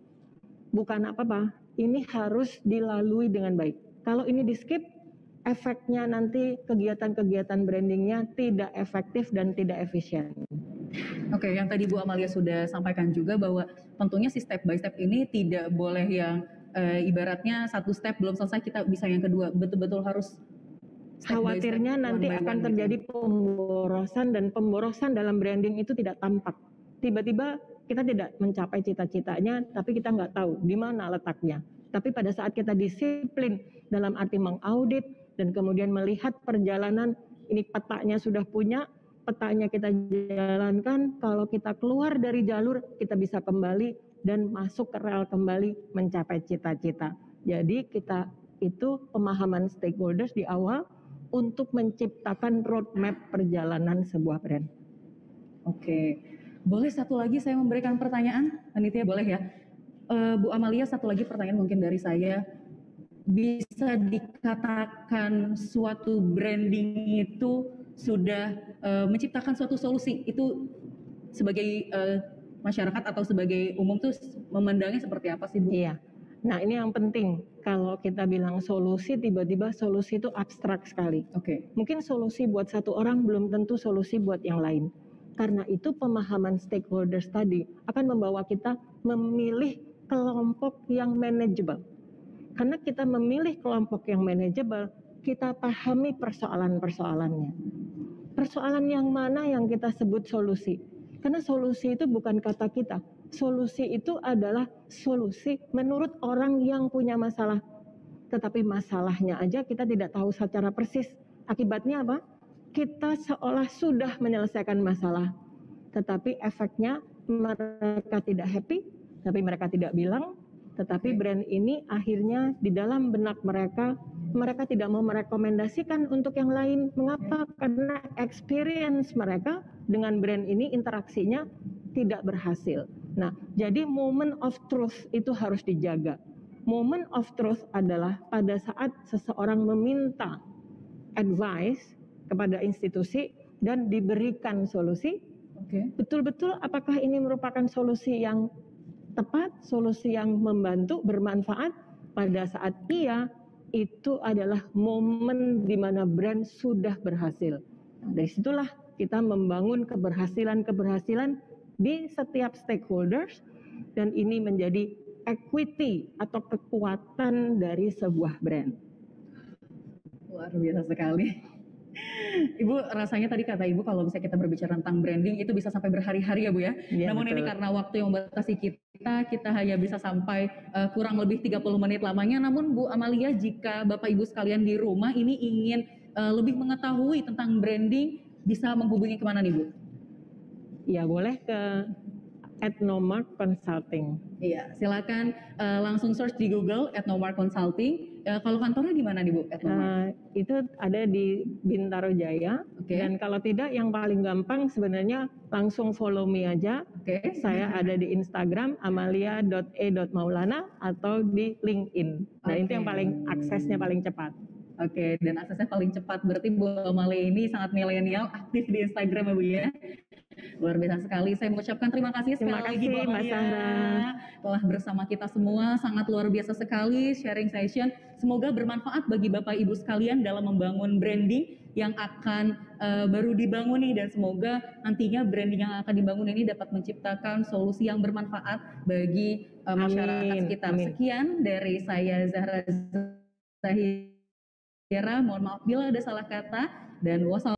bukan apa-apa. Ini harus dilalui dengan baik. Kalau ini di skip, efeknya nanti kegiatan-kegiatan brandingnya tidak efektif dan tidak efisien. Oke, yang tadi Bu Amalia sudah sampaikan juga bahwa tentunya si step by step ini tidak boleh yang ibaratnya satu step belum selesai kita bisa yang kedua. Betul-betul harus khawatirnya nanti akan terjadi pemborosan dan pemborosan dalam branding itu tidak tampak. Tiba-tiba kita tidak mencapai cita-citanya, tapi kita nggak tahu di mana letaknya. Tapi pada saat kita disiplin dalam arti mengaudit dan kemudian melihat perjalanan, ini petanya sudah punya, petanya kita jalankan, kalau kita keluar dari jalur, kita bisa kembali dan masuk ke rel kembali mencapai cita-cita. Jadi kita itu pemahaman stakeholders di awal untuk menciptakan roadmap perjalanan sebuah brand. Oke. Boleh satu lagi saya memberikan pertanyaan? Panitia boleh ya? Bu Amalia, satu lagi pertanyaan mungkin dari saya. Bisa dikatakan suatu branding itu sudah menciptakan suatu solusi. Itu sebagai masyarakat atau sebagai umum tuh memandangnya seperti apa sih Bu? Iya. Nah ini yang penting. Kalau kita bilang solusi, tiba-tiba solusi itu abstrak sekali. Oke. Mungkin solusi buat satu orang belum tentu solusi buat yang lain. Karena itu pemahaman stakeholders tadi akan membawa kita memilih kelompok yang manageable. Karena kita memilih kelompok yang manageable, kita pahami persoalan-persoalannya. Persoalan yang mana yang kita sebut solusi? Karena solusi itu bukan kata kita. Solusi itu adalah solusi menurut orang yang punya masalah. Tetapi masalahnya aja kita tidak tahu secara persis. Akibatnya apa? Kita seolah sudah menyelesaikan masalah, tetapi efeknya mereka tidak happy, tapi mereka tidak bilang, tetapi brand ini akhirnya di dalam benak mereka tidak mau merekomendasikan untuk yang lain. Mengapa? Karena experience mereka dengan brand ini interaksinya tidak berhasil. Nah, jadi moment of truth itu harus dijaga. Moment of truth adalah pada saat seseorang meminta advice kepada institusi dan diberikan solusi. Betul-betul apakah ini merupakan solusi yang tepat, solusi yang membantu, bermanfaat? Pada saat iya, itu adalah momen di mana brand sudah berhasil. Nah, dari situlah kita membangun keberhasilan-keberhasilan di setiap stakeholders, dan ini menjadi equity atau kekuatan dari sebuah brand. Luar biasa sekali. Ibu, rasanya tadi kata Ibu kalau misalnya kita berbicara tentang branding itu bisa sampai berhari-hari ya Bu ya. Ya, Namun betul. ini karena waktu yang membatasi kita hanya bisa sampai kurang lebih 30 menit lamanya. Namun Bu Amalia, jika Bapak Ibu sekalian di rumah ini ingin lebih mengetahui tentang branding, bisa menghubungi kemana nih Bu? Ya, boleh ke @nomark Consulting. Iya, silakan langsung search di Google @nomark Consulting. Kalau kantornya di mana nih Bu? Itu ada di Bintaro Jaya. Dan kalau tidak, yang paling gampang sebenarnya langsung follow me aja. Saya ada di Instagram amalia.e.maulana atau di LinkedIn. Nah, itu yang paling aksesnya paling cepat. Oke, dan aksesnya paling cepat. Berarti Bu Amalia ini sangat milenial, aktif di Instagram ya Bu ya. Luar biasa sekali. Saya mengucapkan terima kasih sekali lagi Bu Amalia telah bersama kita semua. Sangat luar biasa sekali sharing session. Semoga bermanfaat bagi Bapak Ibu sekalian dalam membangun branding yang akan baru dibangun nih, dan semoga nantinya branding yang akan dibangun ini dapat menciptakan solusi yang bermanfaat bagi masyarakat sekitar. Sekian dari saya Zahra Zahira. Mohon maaf bila ada salah kata, dan wassalamualaikum